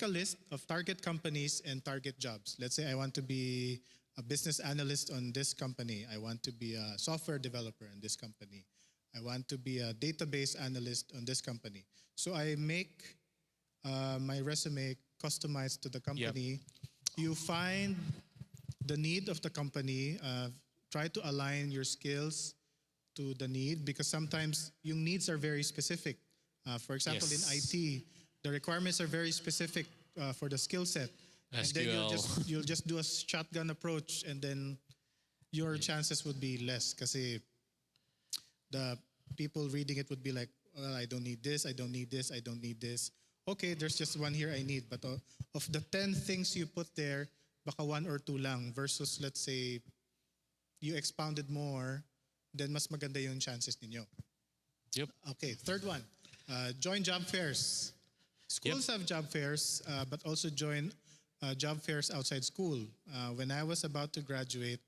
list of target companies and target jobs. Let's say I want to be a business analyst on this company. I want to be a software developer in this company. I want to be a database analyst on this company. So I make my resume customized to the company. Yep. You find the need of the company. Try to align your skills to the need because sometimes your needs are very specific. For example, in IT, the requirements are very specific for the skill set. And then SQL. you'll just do a shotgun approach, and then your chances would be less kasi the people reading it would be like, well, I don't need this, I don't need this, I don't need this. Okay, there's just one here I need. But of the 10 things you put there, baka 1 or 2 lang versus let's say you expounded more, then mas maganda yung chances ninyo. Yep. Okay, third one. Join job fairs. Schools have job fairs, but also join job fairs outside school. When I was about to graduate,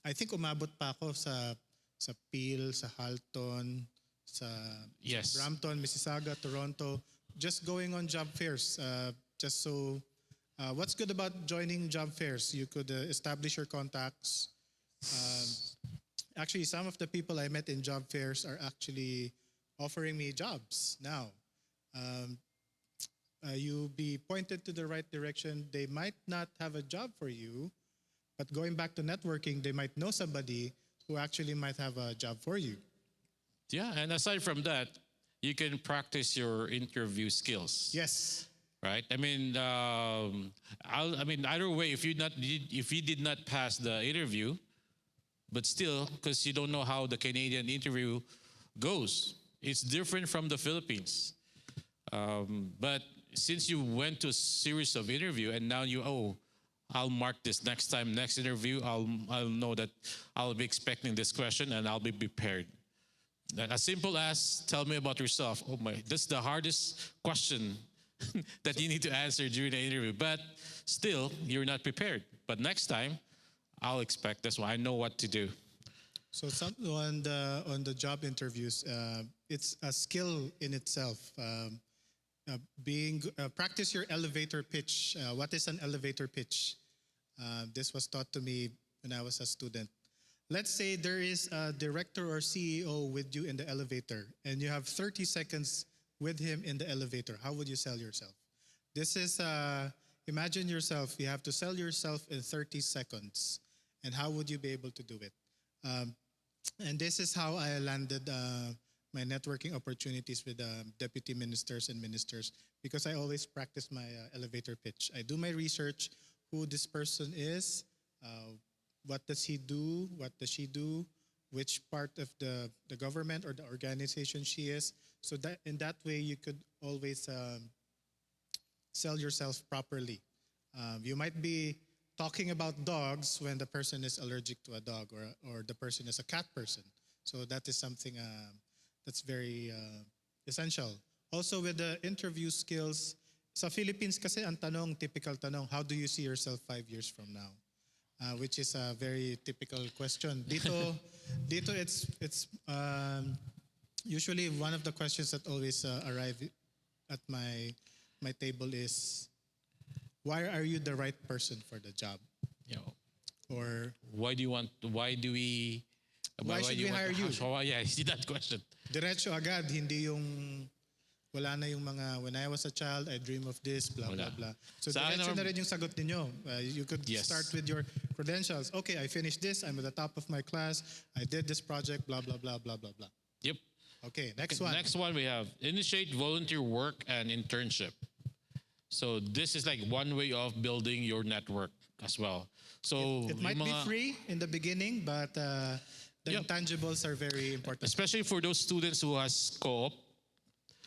I think umabot pa ako sa Peel, sa Halton, sa Yes. Brampton, Mississauga, Toronto, just going on job fairs. Just so, what's good about joining job fairs? You could establish your contacts. Actually, some of the people I met in job fairs are actually offering me jobs now. You'll be pointed to the right direction. They might not have a job for you, but going back to networking, they might know somebody who actually might have a job for you. Yeah, and aside from that, you can practice your interview skills. Yes. Right. I mean, either way, if you did not pass the interview, but still, because you don't know how the Canadian interview goes, it's different from the Philippines. But since you went to a series of interview and now I'll mark this next time, next interview, I'll know that I'll be expecting this question and I'll be prepared. As simple as tell me about yourself. Oh my, that's the hardest question that you need to answer during the interview. But still, you're not prepared. But next time, I'll expect this one. I know what to do. So on the job interviews, it's a skill in itself. Practice your elevator pitch. What is an elevator pitch? This was taught to me when I was a student. Let's say there is a director or CEO with you in the elevator, and you have 30 seconds with him in the elevator. How would you sell yourself? This is, imagine yourself, you have to sell yourself in 30 seconds. And how would you be able to do it? And this is how I landed my networking opportunities with deputy ministers and ministers, because I always practice my elevator pitch. I do my research, who this person is, what does he do, what does she do, which part of the government or the organization she is. So that in that way, you could always sell yourself properly. You might be talking about dogs when the person is allergic to a dog or the person is a cat person. So that is something that's very essential. Also with the interview skills, sa Philippines kasi ang tanong, typical tanong, how do you see yourself 5 years from now? Which is a very typical question. Dito it's usually one of the questions that always arrive at my table is, why are you the right person for the job? Or why should we hire you? Yeah, I see that question. Diretso agad, hindi yung wala na yung mga, when I was a child, I dream of this, blah, blah, blah. So diretso na rin yung sagot ninyo. You could start with your credentials. Okay, I finished this, I'm at the top of my class, I did this project, blah, blah, blah, blah, blah, blah. Yep. Okay, next one. Next one we have initiate volunteer work and internship. So this is like one way of building your network as well. So it might be free in the beginning, but the intangibles are very important. Especially for those students who has co-op.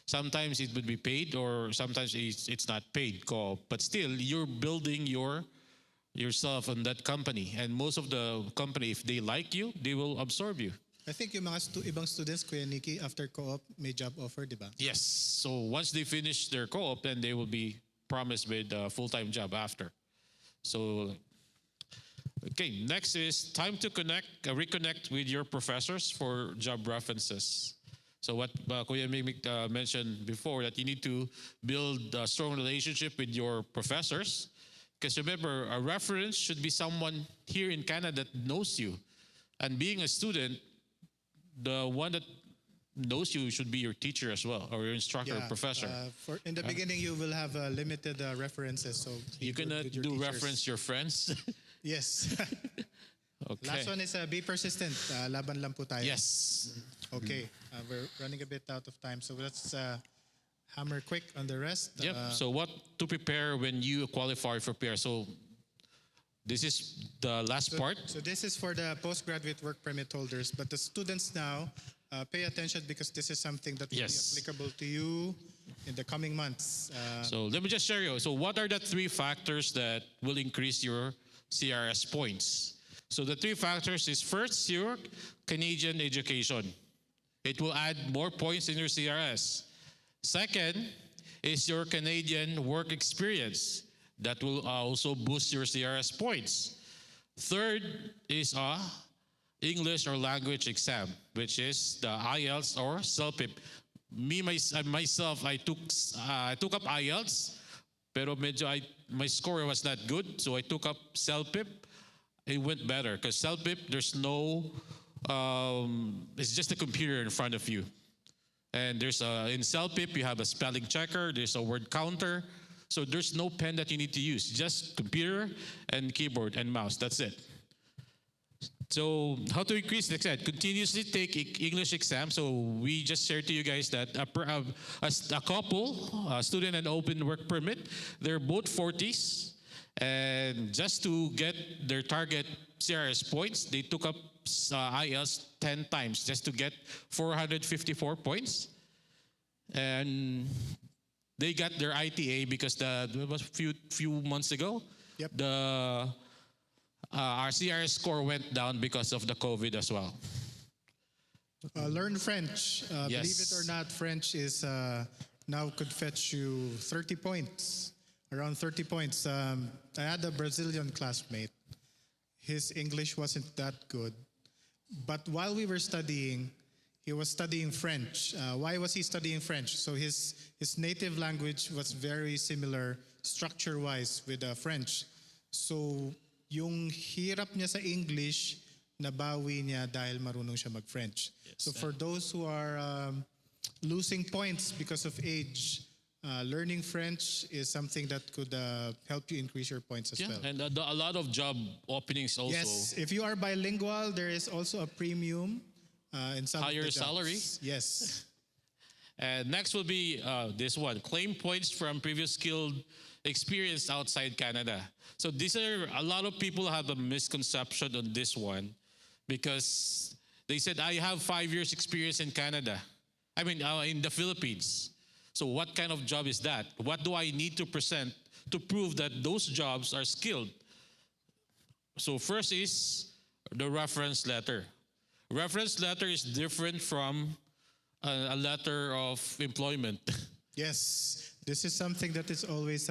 Sometimes it would be paid or sometimes it's not paid co-op. But still, you're building yourself in that company. And most of the company, if they like you, they will absorb you. I think yung mga ibang students, Kuya Nikki, after co-op, may job offer, di ba? Yes. So once they finish their co-op, then they will be promised with a full-time job after. So, okay, next is time to reconnect with your professors for job references. So what Kuya Mimik mentioned before, that you need to build a strong relationship with your professors. Because remember, a reference should be someone here in Canada that knows you. And being a student, the one that knows you should be your teacher as well, or your instructor or professor. In the beginning, you will have limited references. So you cannot do reference your friends. Yes. Okay. Last one is be persistent. Laban lang po tayo. Yes. Okay. We're running a bit out of time, so let's hammer quick on the rest. Yep. So what to prepare when you qualify for PR? So this is the last part. So this is for the postgraduate work permit holders, but the students now pay attention because this is something that will be applicable to you in the coming months. So let me just share you. So what are the 3 factors that will increase your CRS points? So the 3 factors is first, your Canadian education. It will add more points in your CRS. Second is your Canadian work experience. That will also boost your CRS points. Third is English or language exam, which is the IELTS or CELPIP. Myself, I took up IELTS, pero my score was not good, so I took up CELPIP. It went better because CELPIP, there's no, it's just a computer in front of you. And there's in CELPIP, you have a spelling checker, there's a word counter. So there's no pen that you need to use, just computer and keyboard and mouse, that's it. So how to increase, like I said, continuously take English exam. So we just shared to you guys that a couple, a student and open work permit, they're both 40s. And just to get their target CRS points, they took up IELTS 10 times just to get 454 points. And they got their ITA because it was a few months ago. Yep. Our CRS score went down because of the COVID as well. Learn French. Yes. Believe it or not, French is now could fetch you 30 points, around 30 points. I had a Brazilian classmate. His English wasn't that good. But while we were studying, he was studying French. Why was he studying French? So his native language was very similar structure-wise with French. So yung hirap niya sa English, nabawi niya dahil marunong siya mag-French. Yes. So for those who are losing points because of age, learning French is something that could help you increase your points as well. And a lot of job openings also. Yes, if you are bilingual, there is also a premium in some Higher of the jobs. salary? Yes. And next will be this one, claim points from previous skilled experience outside Canada. So these are, a lot of people have a misconception on this one because they said, I have 5 years experience in Canada. I mean, in the Philippines. So what kind of job is that? What do I need to present to prove that those jobs are skilled? So first is the reference letter. Reference letter is different from a letter of employment. Yes, this is something that is always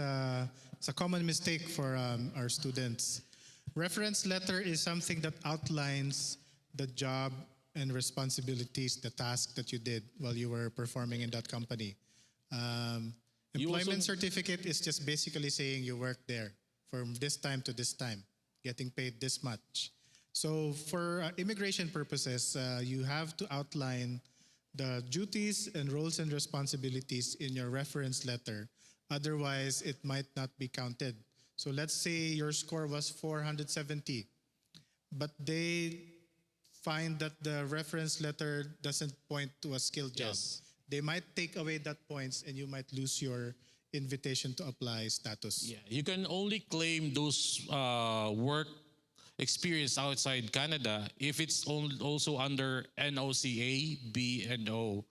it's a common mistake for our students. Reference letter is something that outlines the job and responsibilities, the task that you did while you were performing in that company. Employment certificate is just basically saying you worked there from this time to this time, getting paid this much. So for immigration purposes, you have to outline the duties and roles and responsibilities in your reference letter. Otherwise, it might not be counted. So let's say your score was 470, but they find that the reference letter doesn't point to a skilled job. Yes. They might take away that points and you might lose your invitation to apply status. Yeah, you can only claim those work experience outside Canada if it's also under NOCA, B, and O.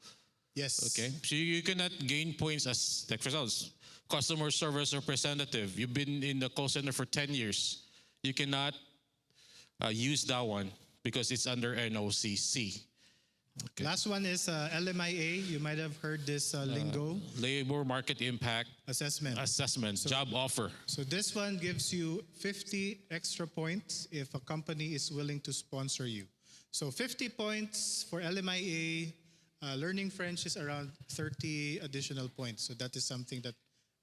Yes. Okay, so you cannot gain points as, like for instance, customer service representative. You've been in the call center for 10 years. You cannot use that one because it's under NOCC. Okay. Last one is LMIA. You might have heard this lingo. Labor Market Impact Assessment. Job offer. So this one gives you 50 extra points if a company is willing to sponsor you. So 50 points for LMIA. Learning French is around 30 additional points. So that is something that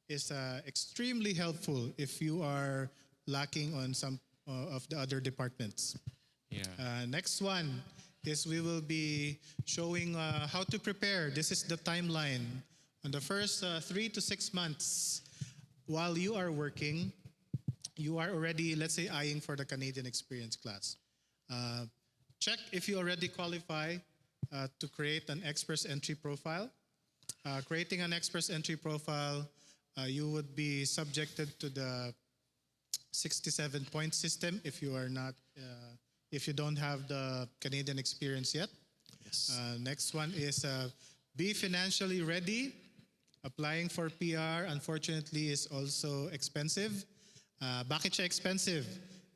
is extremely helpful if you are lacking on some of the other departments. Yeah. Next one is we will be showing how to prepare. This is the timeline. On the first 3 to 6 months, while you are working, you are already, let's say, eyeing for the Canadian Experience class. Check if you already qualify to create an express entry profile. Creating an express entry profile, you would be subjected to the 67-point system if you are not, if you don't have the Canadian experience yet. Yes. Next one is be financially ready. Applying for PR, unfortunately, is also expensive. Bakit siya expensive?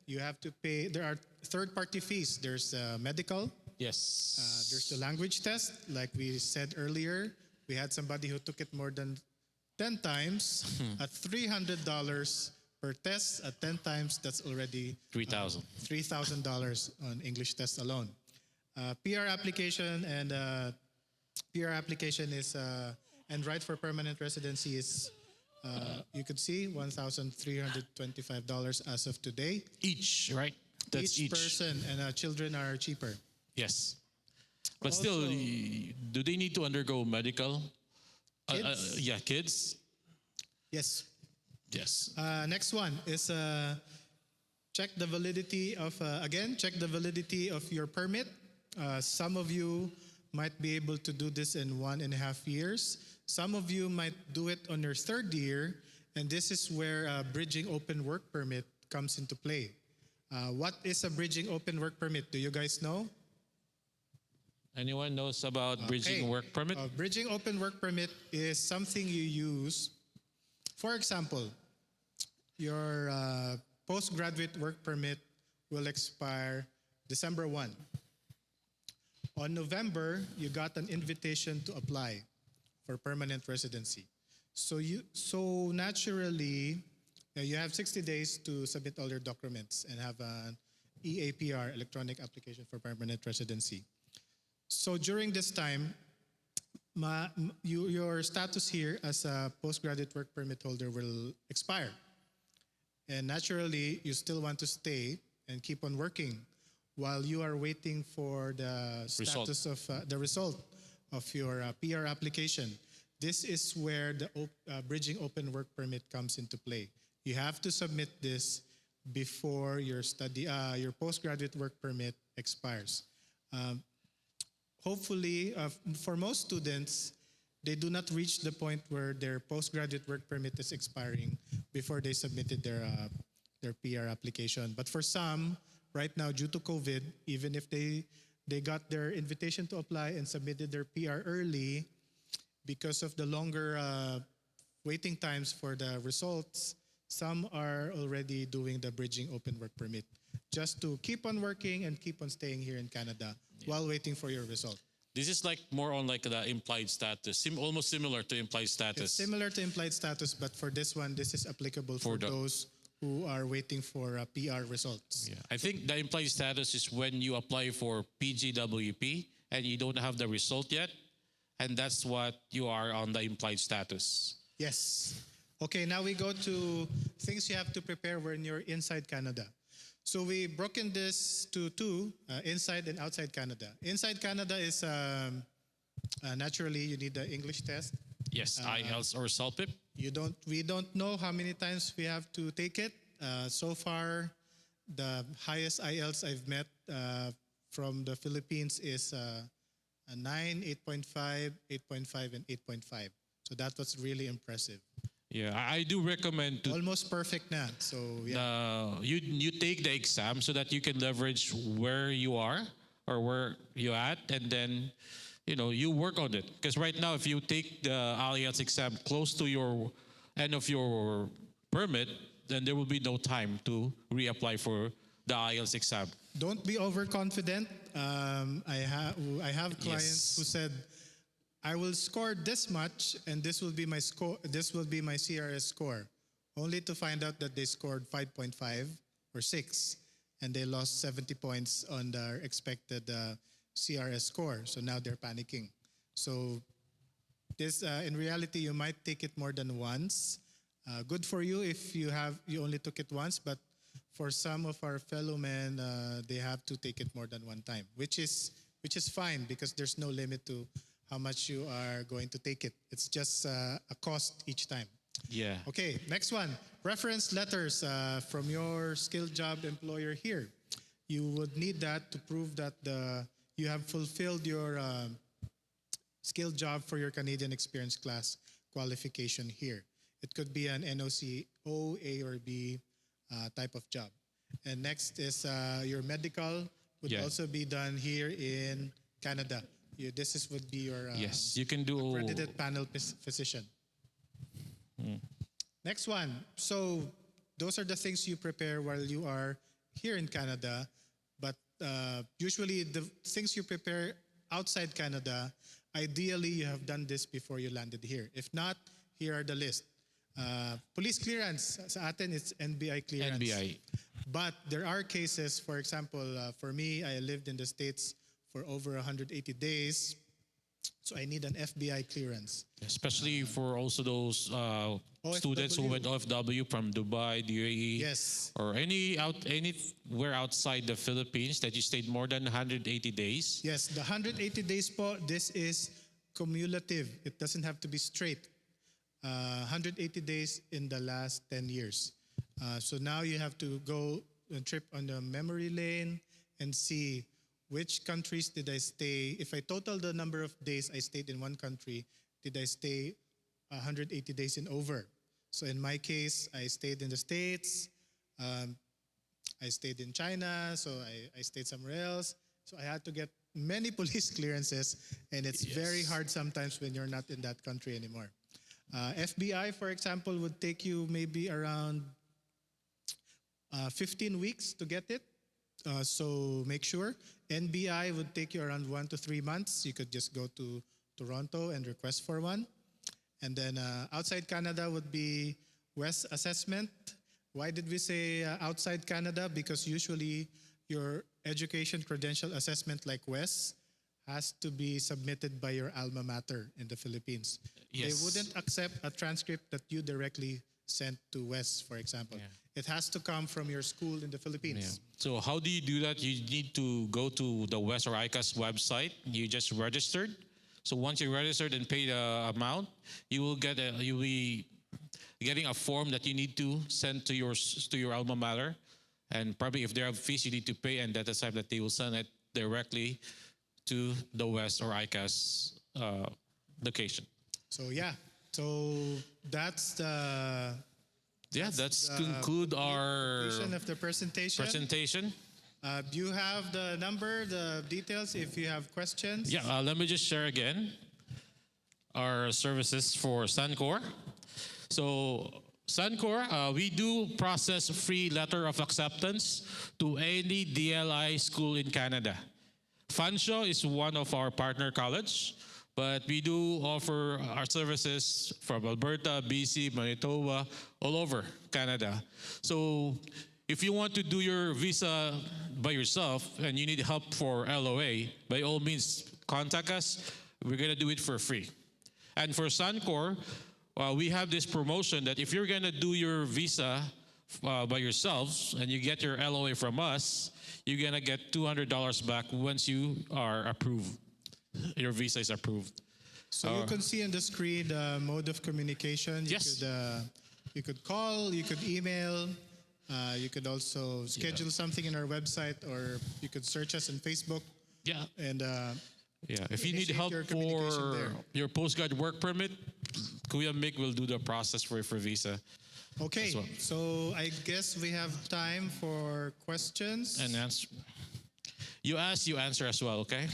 You have to pay, there are third-party fees. There's medical, Yes. there's the language test. Like we said earlier, we had somebody who took it more than 10 times at $300 per test. At 10 times, that's already $3,000. $3,000 on English test alone. PR application is and right for permanent residency is you could see $1,325 as of today. Each, right? That's Each person, and children are cheaper. Yes. But Also, still, do they need to undergo medical? Kids? Yeah, kids. Yes. Yes. Next one is check the validity of check the validity of your permit. Some of you might be able to do this in 1.5 years. Some of you might do it on your third year, and this is where bridging open work permit comes into play. What is a bridging open work permit? Do you guys know? Anyone knows about bridging work permit? Bridging open work permit is something you use. For example, your postgraduate work permit will expire December 1. On November, you got an invitation to apply for permanent residency. So naturally, you have 60 days to submit all your documents and have an EAPR, electronic application for permanent residency. So during this time, your status here as a postgraduate work permit holder will expire. And naturally, you still want to stay and keep on working while you are waiting for the status of the result of your PR application. This is where the bridging open work permit comes into play. You have to submit this before your your postgraduate work permit expires. Hopefully, for most students, they do not reach the point where their postgraduate work permit is expiring before they submitted their PR application. But for some, right now, due to COVID, even if they got their invitation to apply and submitted their PR early, because of the longer waiting times for the results, some are already doing the bridging open work permit just to keep on working and keep on staying here in Canada while waiting for your result. This is like more on like the implied status, almost similar to implied status. It's similar to implied status, but for this one, this is applicable for those who are waiting for PR results. Yeah. I think the implied status is when you apply for PGWP and you don't have the result yet, and that's what you are on the implied status. Yes. Okay, now we go to things you have to prepare when you're inside Canada. So we broken this to two, inside and outside Canada. Inside Canada is naturally you need the English test. Yes, IELTS or CELPIP. We don't know how many times we have to take it. So far, the highest IELTS I've met from the Philippines is a 9, 8.5, 8.5, and 8.5. So that was really impressive. Yeah, I do recommend to almost perfect na. So yeah, you take the exam so that you can leverage where you are or where you're at, and then you work on it. Because right now, if you take the IELTS exam close to your end of your permit, then there will be no time to reapply for the IELTS exam. Don't be overconfident. I have clients who said, I will score this much, and this will be my score. This will be my CRS score, only to find out that they scored 5.5 or 6, and they lost 70 points on their expected CRS score. So now they're panicking. So this, in reality, you might take it more than once. Good for you if you only took it once, but for some of our fellow men, they have to take it more than one time, which is fine because there's no limit to how much you are going to take it. It's just a cost each time. Yeah. Okay, next one. Reference letters from your skilled job employer here. You would need that to prove that you have fulfilled your skilled job for your Canadian experience class qualification here. It could be an NOC O, A, or B type of job. And next is your medical would also be done here in Canada. Would be your yes, you can do accredited panel physician. Next one. So those are the things you prepare while you are here in Canada. But usually the things you prepare outside Canada, ideally you have done this before you landed here. If not, here are the list. Police clearance, sa atin it's NBI clearance. NBI. But there are cases, for example, for me, I lived in the States for over 180 days. So I need an FBI clearance. Especially for also those students who went OFW from Dubai, the UAE, yes, or anywhere outside the Philippines that you stayed more than 180 days. Yes, the 180 days po, this is cumulative. It doesn't have to be straight. 180 days in the last 10 years. So now you have to go and trip on the memory lane and see which countries did I stay. If I total the number of days I stayed in one country, did I stay 180 days and over? So in my case, I stayed in the States, I stayed in China, so I stayed somewhere else. So I had to get many police clearances, and it's very hard sometimes when you're not in that country anymore. FBI, for example, would take you maybe around 15 weeks to get it. So make sure. NBI would take you around 1 to 3 months. You could just go to Toronto and request for one. And then outside Canada would be WES assessment. Why did we say outside Canada? Because usually your education credential assessment like WES has to be submitted by your alma mater in the Philippines. Yes. They wouldn't accept a transcript that you directly sent to WES, for example. It has to come from your school in the Philippines. So how do you do that? You need to go to the WES or ICAS website. You just registered. So once you registered and pay the amount, you'll be getting a form that you need to send to your alma mater. And probably if there are fees you need to pay, and at the time that they will send it directly to the WES or ICAS location. So that's the that's conclude our of the presentation. You have the number, the details if you have questions. Let me just share again our services for Sun-Cor. So Sun-Cor, we do process free letter of acceptance to any DLI school in Canada. Fanshawe is one of our partner college, but we do offer our services from Alberta, BC, Manitoba, all over Canada. So if you want to do your visa by yourself and you need help for LOA, by all means, contact us. We're going to do it for free. And for Sun-Cor, we have this promotion that if you're going to do your visa by yourselves and you get your LOA from us, you're going to get $200 back once you are approved. Your visa is approved. So you can see on the screen the mode of communication. You could call, you could email, you could also schedule something in our website, or you could search us on Facebook. And if you need help for your postgrad work permit, Kuya Mick will do the process for visa. Okay, so I guess we have time for questions. And answer. You ask, you answer as well, okay?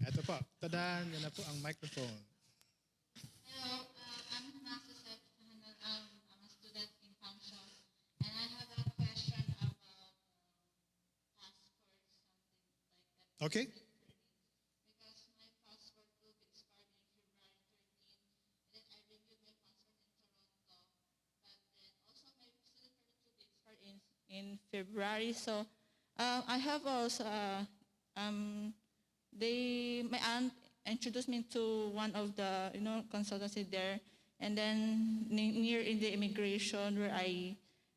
Ito po. Tadaan, yan na po ang microphone. Hello, I'm Master Seth. I'm a student in Fanshawe, and I have a question about passport, something like that. Okay. Because my passport will be expired in February 13, and then I renewed my passport in Toronto, but then also my student permit will be expired in February. So I have also my aunt introduced me to one of the consultancy there, and then near in the immigration where I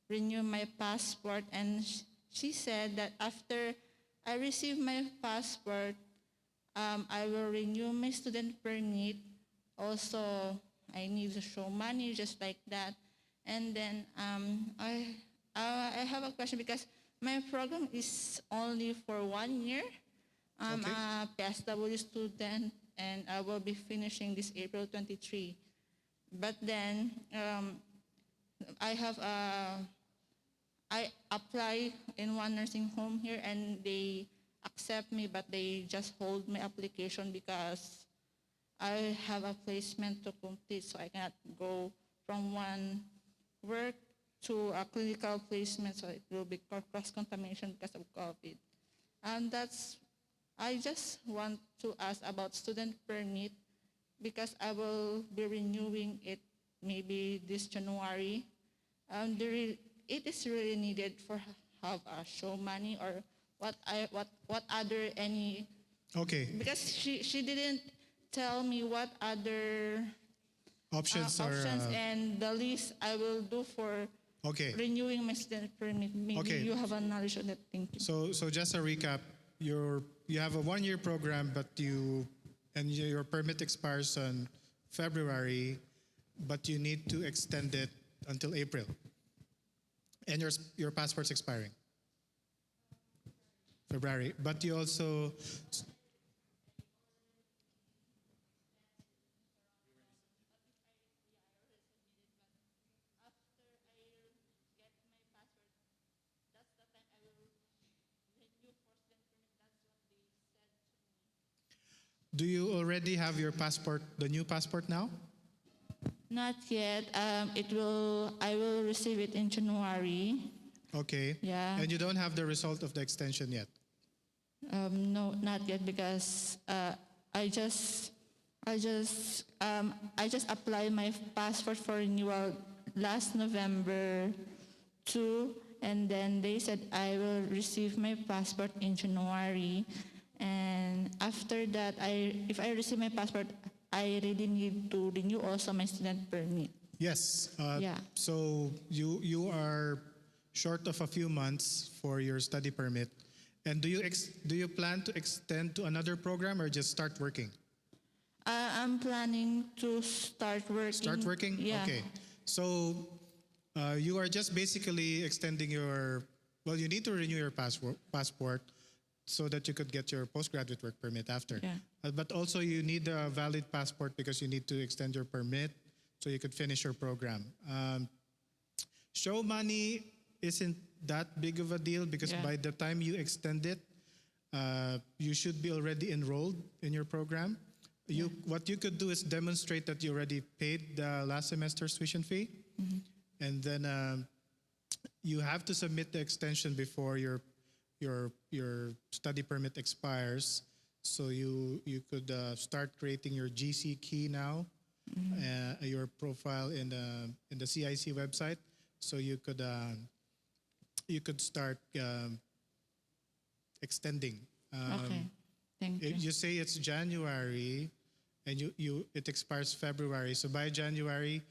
renew my passport, and she said that after I receive my passport, I will renew my student permit. Also, I need to show money just like that, and then I have a question because My program is only for 1 year. I'm Okay. a PSW student, and I will be finishing this April 23. But then I have I apply in one nursing home here, and they accept me, but they just hold my application because I have a placement to complete, so I cannot go from one work to a clinical placement, so it will be cross-contamination because of COVID. And I just want to ask about student permit because I will be renewing it maybe this January. It is really needed for have a show money or what other any, Okay. because she didn't tell me what other Options are options and the list I will do for okay. renewing my student permit. Maybe Okay. you have a knowledge on that. Thank you. So just a recap. You have a 1 year program, but your permit expires on February, but you need to extend it until April, and your passport's expiring February. But you also do you already have your passport, the new passport now? Not yet. I will receive it in January. Okay. Yeah. And you don't have the result of the extension yet. No, not yet because I just applied my passport for renewal last November 2, and then they said I will receive my passport in January, and after that, if I receive my passport, I really need to renew also my student permit. Yes. Yeah. So you are short of a few months for your study permit, and do you plan to extend to another program or just start working? I'm planning to start working. Start working? Yeah. Okay. So you are just basically extending well, you need to renew your passport so that you could get your postgraduate work permit after. Yeah. But also you need a valid passport because you need to extend your permit so you could finish your program. Show money isn't that big of a deal because Yeah. by the time you extend it, you should be already enrolled in your program. What you could do is demonstrate that you already paid the last semester's tuition fee, and then you have to submit the extension before your study permit expires. So you could start creating your GC key now, your profile in the CIC website. So you could start extending. Okay. Thank you. You say it's January, and it expires February. So by January,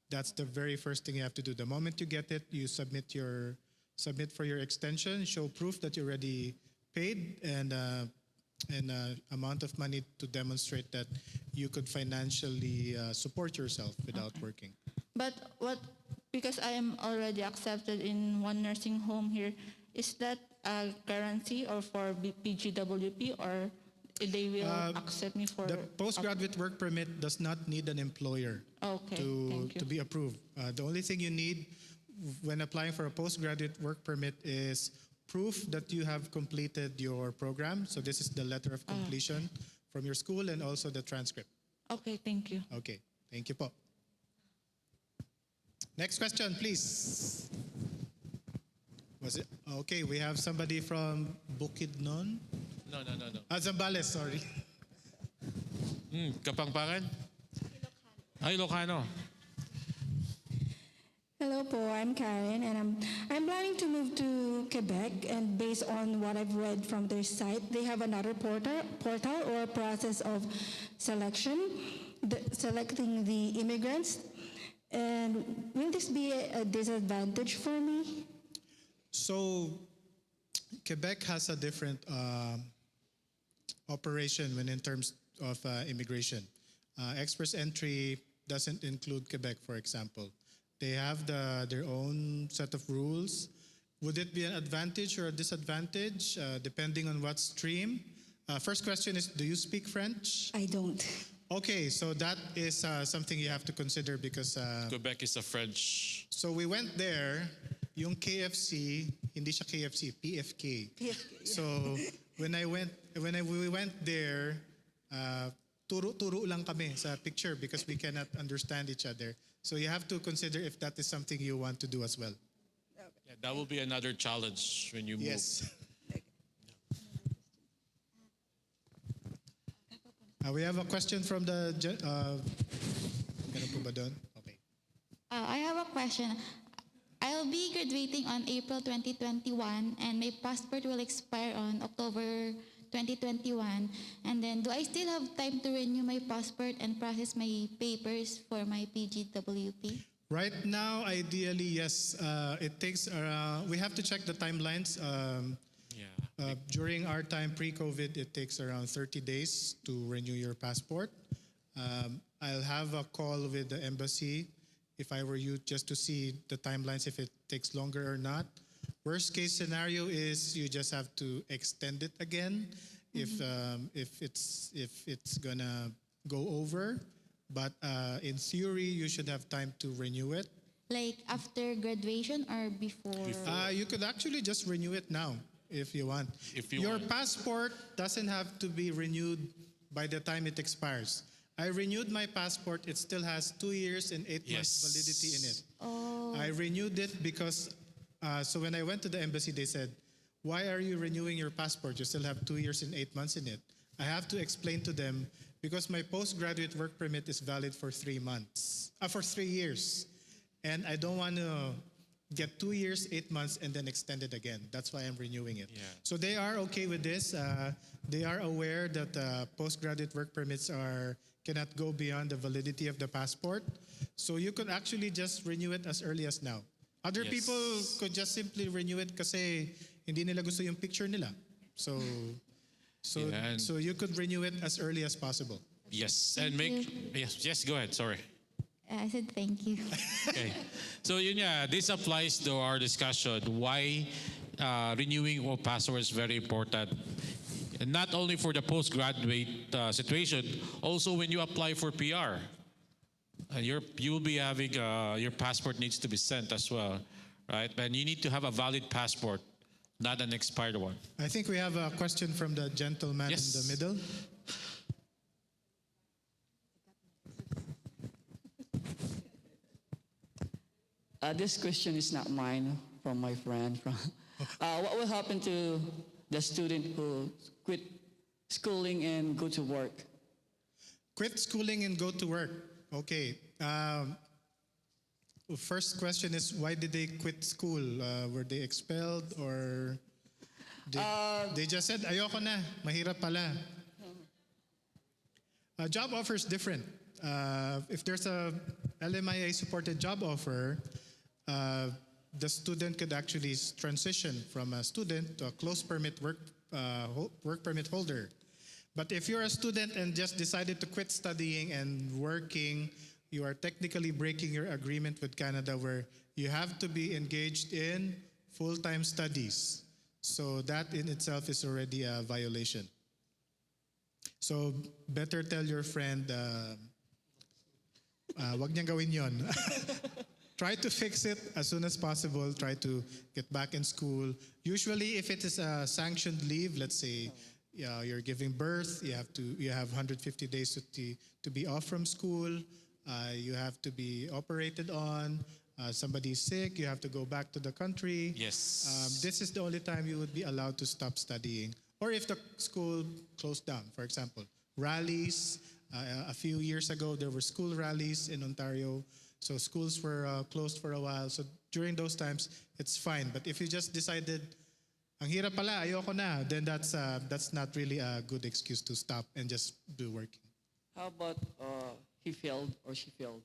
that's the very first thing you have to do. The moment you get it, you submit for your extension, show proof that you already paid, and amount of money to demonstrate that you could financially support yourself without working. But because I am already accepted in one nursing home here, is that a guarantee or for PGWP, or they will accept me for The postgraduate work permit does not need an employer Okay, thank you. to be approved. The only thing you need when applying for a postgraduate work permit is proof that you have completed your program. So this is the letter of completion from your school and also the transcript. Okay, thank you. Okay, thank you po. Next question, please. Was it? Okay, we have somebody from Bukidnon. No. Zambales, sorry. Kapampangan? Ay, Ilocano. Hello po, I'm Karen, and I'm planning to move to Quebec, and based on what I've read from their site, they have another portal or process of selecting the immigrants. And will this be a disadvantage for me? So Quebec has a different operation when in terms of immigration. Express entry doesn't include Quebec, for example. They have their own set of rules, Would it be an advantage or a disadvantage, depending on what stream? First question is, do you speak French? I don't. Okay, so that is something you have to consider because... Quebec is a French. So we went there, yung KFC, hindi siya KFC, PFK. PFK, So when we went there, turo-turo lang kami sa picture because we cannot understand each other. So you have to consider if that is something you want to do as well. Yeah, that will be another challenge when you move. Yes. We have a question from the... Ganun po ba doon? Okay. I have a question. I'll be graduating on April 2021 and my passport will expire on October 2021. And then do I still have time to renew my passport and process my papers for my PGWP? Right now, ideally, yes. It takes around... We have to check the timelines. During our time pre-COVID, it takes around 30 days to renew your passport. I'll have a call with the embassy if I were you just to see the timelines if it takes longer or not. Worst case scenario is you just have to extend it again if it's gonna go over. But in theory, you should have time to renew it. Like after graduation or before? You could actually just renew it now if you want. Your passport doesn't have to be renewed by the time it expires. I renewed my passport. It still has 2 years and 8 months validity in it. Oh. I renewed it because, so when I went to the embassy, they said, why are you renewing your passport? You still have 2 years and 8 months in it. I have to explain to them because my postgraduate work permit is valid for 3 months, for 3 years. And I don't want to get 2 years, 8 months, and then extend it again. That's why I'm renewing it. Yeah. So they are okay with this. They are aware that postgraduate work permits cannot go beyond the validity of the passport. So you could actually just renew it as early as now. Other people could just simply renew it kasi hindi nila gusto yung picture nila. So you could renew it as early as possible. Yes, and yes, go ahead, sorry. I said thank you. Okay. So this applies to our discussion why renewing of passport is very important. And not only for the postgraduate situation, also when you apply for PR. You will be having, your passport needs to be sent as well, right? And you need to have a valid passport, not an expired one. I think we have a question from the gentleman in the middle. This question is not mine, from my friend. What will happen to the student who quit schooling and go to work? Quit schooling and go to work. Okay. First question is, why did they quit school? Were they expelled or they just said, ayoko na, mahirap pala? Job offer is different. If there's a LMIA supported job offer, the student could actually transition from a student to a closed permit work permit holder. But if you're a student and just decided to quit studying and working, you are technically breaking your agreement with Canada where you have to be engaged in full-time studies. So that in itself is already a violation. So better tell your friend, wag niyang gawin yon. Try to fix it as soon as possible. Try to get back in school. Usually, if it is a sanctioned leave, let's say you're giving birth, you have 150 days to be off from school. You have to be operated on. Somebody's sick, you have to go back to the country. Yes. This is the only time you would be allowed to stop studying. Or if the school closed down, for example. Rallies. A few years ago, there were school rallies in Ontario. So schools were closed for a while. So during those times, it's fine. But if you just decided, ang hirap pala, ayoko na, then that's not really a good excuse to stop and just do working. How about he failed or she failed?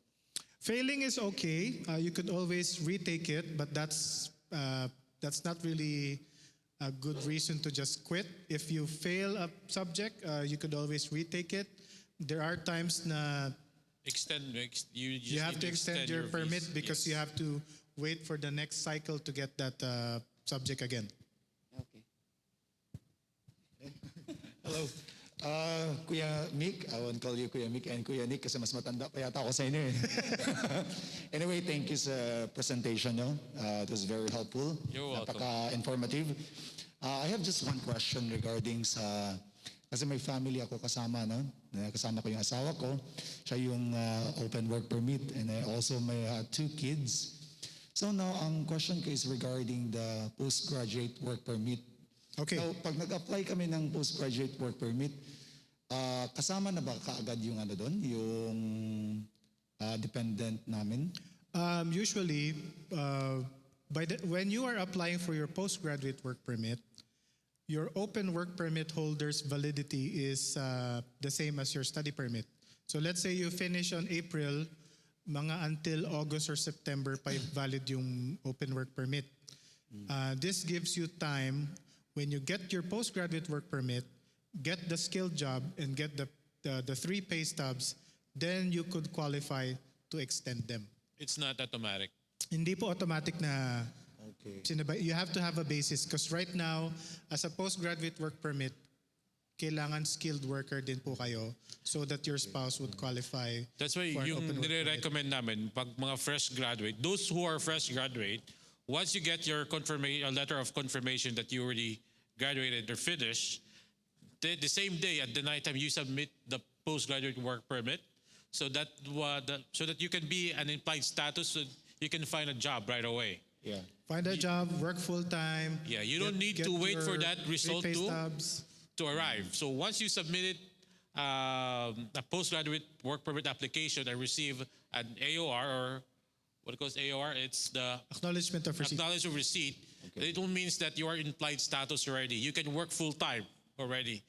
Failing is okay. You could always retake it, but that's not really a good reason to just quit. If you fail a subject, you could always retake it. There are times na you have to extend your permit because you have to wait for the next cycle to get that subject again. Okay. Hello. Kuya Mick, I won't call you Kuya Mick and Kuya Nick kasi mas matanda pa yata ako sa inyo eh. Anyway, thank you sa presentation nyo. It was very helpful. You're welcome. Napaka-informative. I have just one question regarding sa, kasi may family ako kasama, no? Kasama ko yung asawa ko. Siya yung open work permit and I also may 2 kids. So now, ang question ko is regarding the postgraduate work permit. Okay. So, pag nag-apply kami ng postgraduate work permit, kasama na ba kaagad yung ano doon, yung dependent namin? Usually, when you are applying for your postgraduate work permit, your open work permit holder's validity is the same as your study permit. So let's say you finish on April, mga until August or September pa valid yung open work permit. This gives you time when you get your postgraduate work permit, get the skilled job, and get the 3 pay stubs, then you could qualify to extend them. It's not automatic. Hindi po automatic na you have to have a basis because right now, as a postgraduate work permit, kailangan skilled worker din po kayo so that your spouse would qualify. That's why for an yung open work permit. nire-recommend namin, pag mga fresh graduate, those who are fresh graduate, once you get your a letter of confirmation that you already graduated or finished, the same day at the night time you submit the postgraduate work permit, so that you can be an implied status, so you can find a job right away. Yeah. Find a job, work full time. Yeah, you don't need to wait for that result to arrive. So once you submitted a postgraduate work permit application and receive an AOR, or what it calls AOR, it's the Acknowledgement of receipt. acknowledgement of receipt. It all means that you are in implied status already. You can work full time already.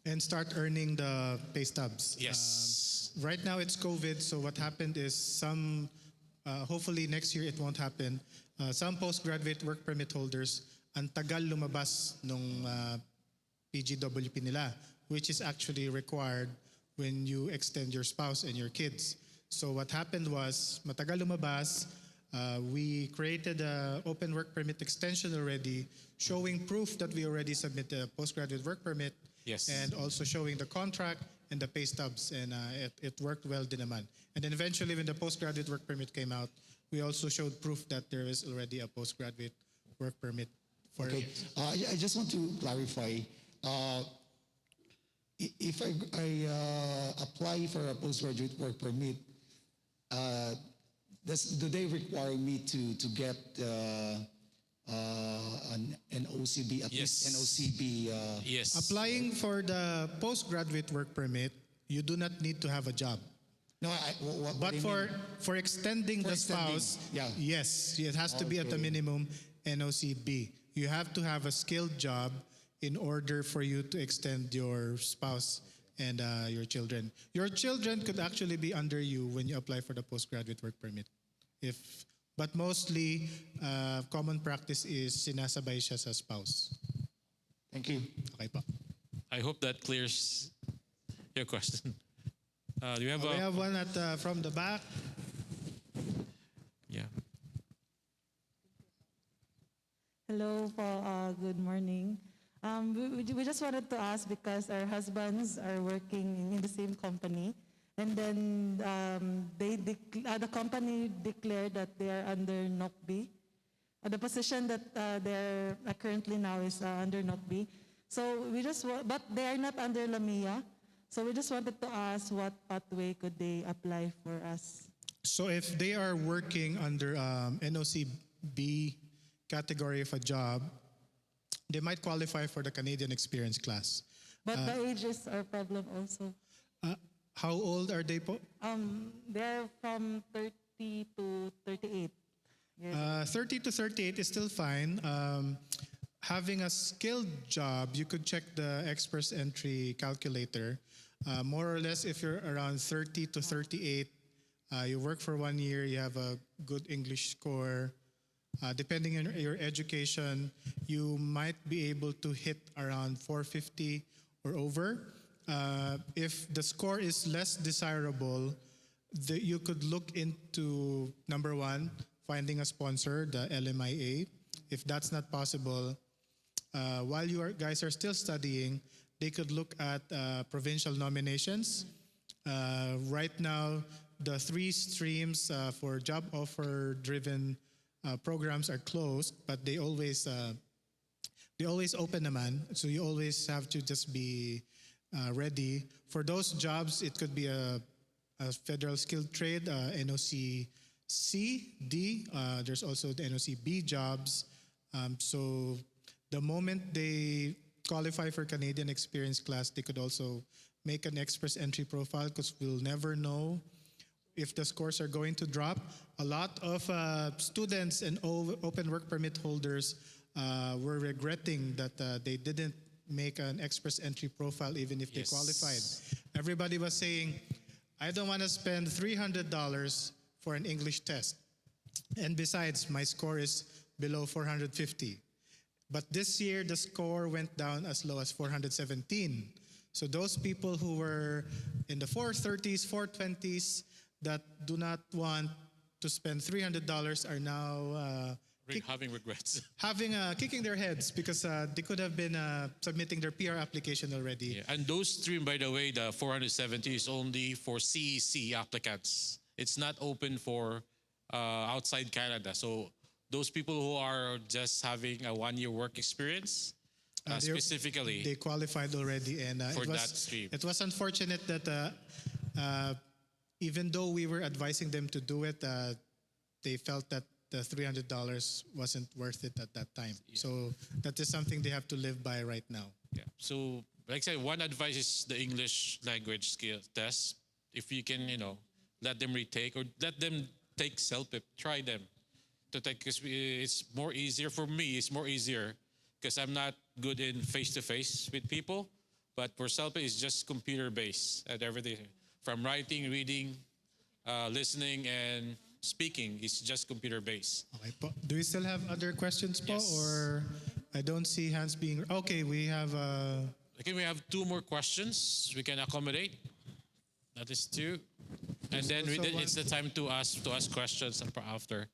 And start earning the pay stubs. Yes. Right now it's COVID, so what happened is hopefully next year it won't happen. Some postgraduate work permit holders, ang tagal lumabas nung PGWP nila, which is actually required when you extend your spouse and your kids. So what happened was, matagal lumabas, we created an open work permit extension already, showing proof that we already submitted a postgraduate work permit. Yes. And also showing the contract and the pay stubs, and it worked well din naman. And then eventually when the postgraduate work permit came out, we also showed proof that there is already a postgraduate work permit. Okay. I just want to clarify. If I apply for a postgraduate work permit, do they require me to get an OCB, at least an OCB? Yes. Applying for the postgraduate work permit, you do not need to have a job. No, But for extending the spouse, yes, it has to be at the minimum NOCB. You have to have a skilled job in order for you to extend your spouse and your children. Your children could actually be under you when you apply for the postgraduate work permit. But mostly, common practice is sinasabay siya sa spouse. Thank you. Okay pa. I hope that clears your question. Do you have We have one from the back. Yeah. Hello po, good morning. We just wanted to ask because our husbands are working in the same company, and then the company declared that they are under NOCB. The position that they're currently now is under NOCB. So but they are not under LMIA. So we just wanted to ask what pathway could they apply for us? So if they are working under NOCB category of a job, they might qualify for the Canadian Experience class. But the age is our problem also. How old are they po? They're from 30 to 38 years. 30 to 38 is still fine. Having a skilled job, you could check the express entry calculator. More or less, if you're around 30 to 38, you work for 1 year, you have a good English score. Depending on your education, you might be able to hit around 450 or over. If the score is less desirable, you could look into, number one, finding a sponsor, the LMIA. If that's not possible, while guys are still studying, they could look at provincial nominations. Right now, the 3 streams for job offer-driven programs are closed, but they always open naman. So you always have to just be ready. For those jobs, it could be a federal skilled trade, NOC C, D. There's also the NOC B jobs. So the moment they qualify for Canadian Experience class, they could also make an express entry profile because we'll never know if the scores are going to drop. A lot of students and open work permit holders were regretting that they didn't make an express entry profile even if they qualified. Everybody was saying, I don't want to spend $300 for an English test. And besides, my score is below 450. But this year, the score went down as low as 417. So those people who were in the 430s, 420s, that do not want to spend $300 are now having regrets. kicking their heads because they could have been submitting their PR application already. Yeah. And those stream, by the way, the 470 is only for CEC applicants. It's not open for outside Canada. So those people who are just having a 1-year work experience, specifically, they qualified already, and for that stream. It was unfortunate that even though we were advising them to do it, they felt that the $300 wasn't worth it at that time. Yeah. So that is something they have to live by right now. Yeah. So, like I said, one advice is the English language skill test. If you can, let them retake or let them take CELPIP, try them to take, because it's more easier for me. It's more easier because I'm not good in face-to-face with people. But for CELPIP, it's just computer-based and everything. From writing, reading, listening, and speaking, it's just computer-based. Okay, po. Do we still have other questions, po? Yes. Or I don't see hands being... Okay, we have... Okay, we have 2 more questions we can accommodate. That is 2. And then it's the time to ask questions after.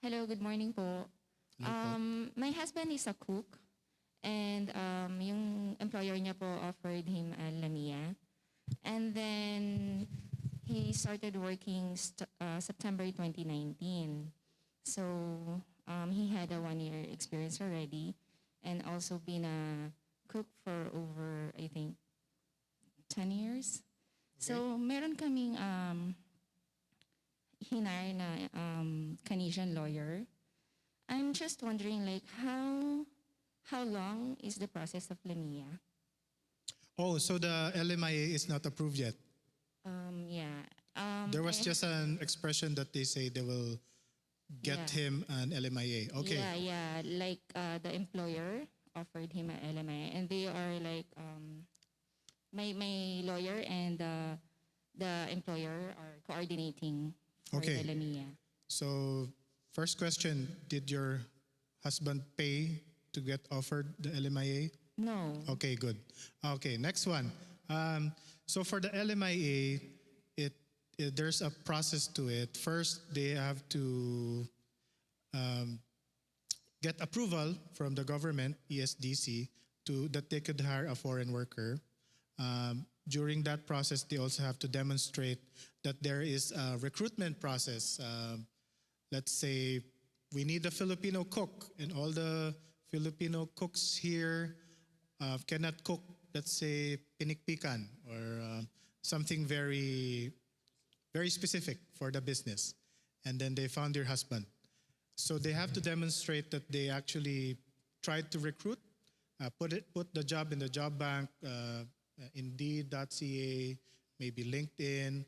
Hello, good morning po. My husband is a cook. And yung employer niya po offered him a LMIA. And then he started working September 2019. So he had a 1-year experience already and also been a cook for over, I think, 10 years. Okay. So meron kaming hinire na Canadian lawyer. I'm just wondering, like, how long is the process of LMIA? Oh, so the LMIA is not approved yet? Yeah. There was just an expression that they say they will get him an LMIA. Okay. Yeah. Like the employer offered him an LMIA, and they are like my lawyer and the employer are coordinating for the LMIA. So, first question: did your husband pay to get offered the LMIA? No. Okay, good. Okay, next one. So for the LMIA, there's a process to it. First, they have to get approval from the government, ESDC, that they could hire a foreign worker. During that process, they also have to demonstrate that there is a recruitment process. Let's say we need a Filipino cook, and all the Filipino cooks here cannot cook, let's say, pinikpikan or something very, very specific for the business. And then they found your husband. So they have to demonstrate that they actually tried to recruit, put the job in the job bank, Indeed.ca, maybe LinkedIn,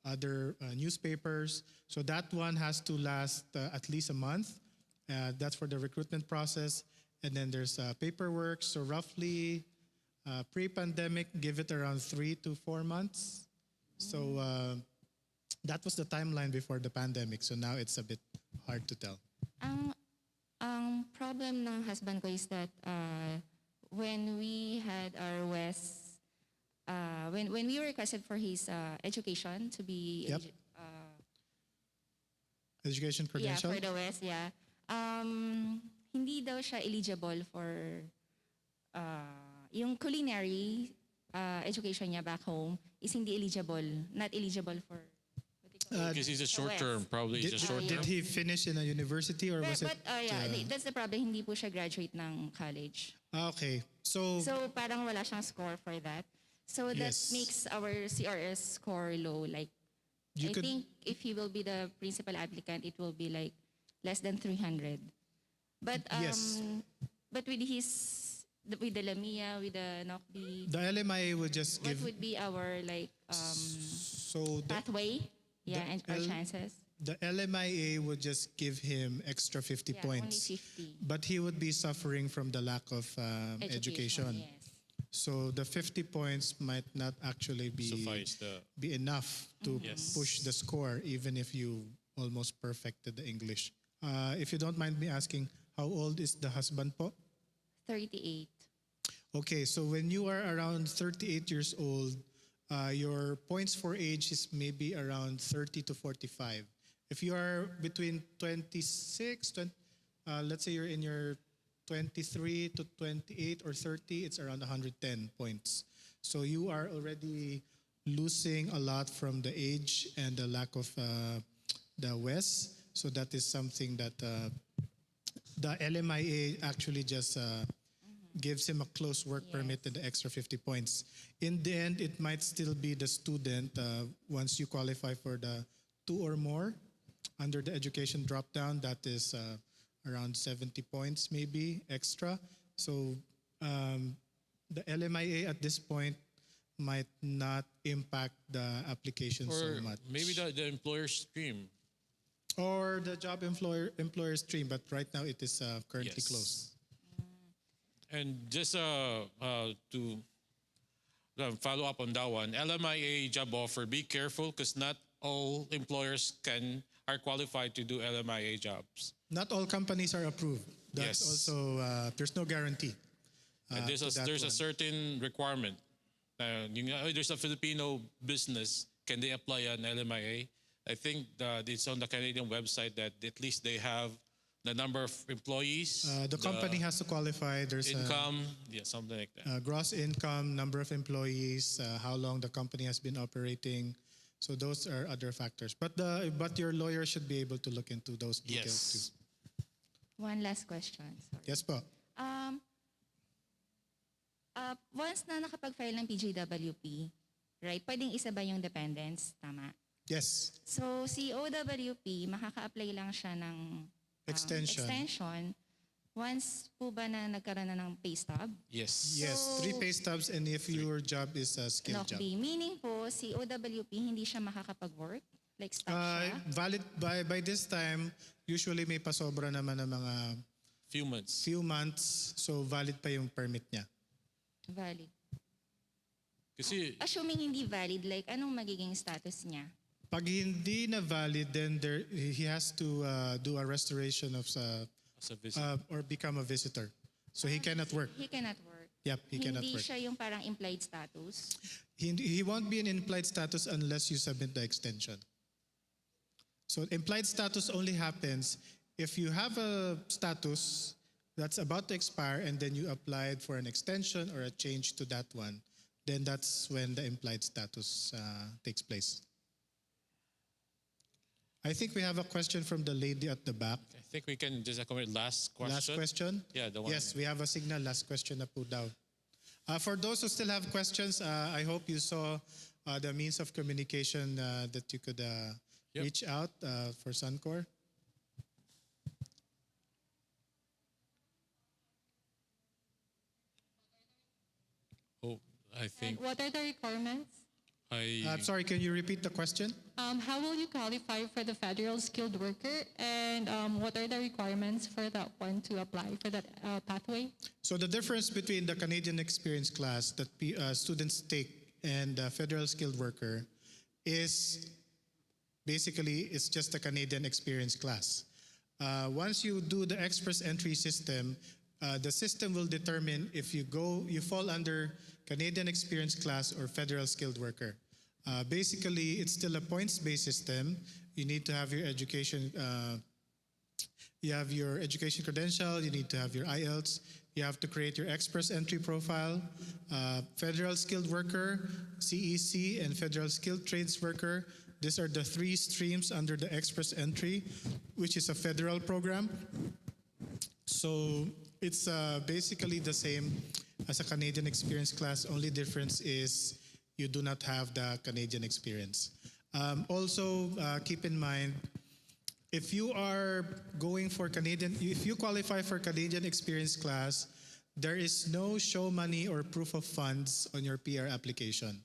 other newspapers. So that one has to last at least a month. That's for the recruitment process. And then there's paperwork. So roughly pre-pandemic, give it around 3 to 4 months. So that was the timeline before the pandemic. So now it's a bit hard to tell. Ang problem ng husband ko is that when we had our when we requested for his education to be Education Yeah, credential? for the West, yeah. Hindi daw siya eligible for yung culinary education niya back home is hindi eligible, not eligible for what do you call it? Because he's a The short West. term, probably Did, he's a short did term. he finish in a university or was it? That's the problem. Hindi po siya graduate ng college. Okay. So, So parang wala siyang score for that. So that Yes. makes our CRS score low. Like you I could, think if he will be the principal applicant, it will be like less than 300. But Yes. but with with the LMIA, with the NOCB, the LMIA would just what give, would be our like so pathway? Yeah, the and our L- chances. the LMIA would just give him extra 50 Yeah, points. only 50. But he would be suffering from the lack of education. Yes. So the 50 points might not actually be enough to Yes. push the score, even if you almost perfected the English. If you don't mind me asking, how old is the husband po? 38. Okay, so when you are around 38 years old, your points for age is maybe around 30 to 45. If you are between 26, let's say you're in your 23 to 28 or 30, it's around 110 points. So you are already losing a lot from the age and the lack of the West. So that is something that the LMIA actually just gives him a close work permit and the extra 50 points. In the end, it might still be the student once you qualify for the 2 or more under the education drop down, that is around 70 points maybe extra. So the LMIA at this point might not impact the application so Or much. maybe the employer stream. Or the job employer stream, but right now it is currently Yes. closed. And just to follow up on that one, LMIA job offer, be careful because not all employers are qualified to do LMIA jobs. Not all companies are approved. That's Yes. also, there's no guarantee. And there's to that a one. certain requirement. There's a Filipino business, can they apply an LMIA? I think it's on the Canadian website that at least they have the number of employees, The company has to qualify. There's income, something like that. gross income, number of employees, how long the company has been operating. So those are other factors. But your lawyer should be able to look into those details Yes. too. One last question. Sorry. Yes po. Once na nakapag-file ng PGWP, right, pwedeng isa ba yung dependents? Tama. Yes. So, si OWP, makaka-apply lang siya ng extension once po ba na nagkaroon na ng pay stub? Yes. Yes. 3 pay stubs, and if your job is a skilled job. NOCB. Meaning po, si OWP hindi siya makakapag-work? Like stuck siya? Valid by this time, usually may pasobra naman ng mga Few months. so valid pa yung permit niya. Valid. Kasi Assuming hindi valid, like anong magiging status niya? Pag hindi na valid, then he has to do a restoration of as a visit. or become a visitor. So he cannot work. He cannot work. Yep, he cannot Hindi work. siya yung parang implied status. He won't be in implied status unless you submit the extension. So implied status only happens if you have a status that's about to expire and then you applied for an extension or a change to that one, then that's when the implied status takes place. I think we have a question from the lady at the back. I think we can just accommodate last question. Last question? Yeah, the one. Yes, we have a signal. Last question na po daw. For those who still have questions, I hope you saw the means of communication that you could reach out for Sun-Cor. Oh, I think What are the requirements? I'm sorry, can you repeat the question? How will you qualify for the federal skilled worker, and what are the requirements for that one to apply for that pathway? So the difference between the Canadian experience class that students take and the federal skilled worker is basically it's just a Canadian experience class. Once you do the express entry system, the system will determine if you fall under Canadian experience class or federal skilled worker. Basically, it's still a points-based system. You need to have your education. You have your education credential. You need to have your IELTS. You have to create your express entry profile. Federal skilled worker, CEC, and federal skilled trades worker. These are the 3 streams under the express entry, which is a federal program. So it's basically the same as a Canadian experience class. Only difference is you do not have the Canadian experience. Also, keep in mind, if you are going for if you qualify for Canadian experience class, there is no show money or proof of funds on your PR application.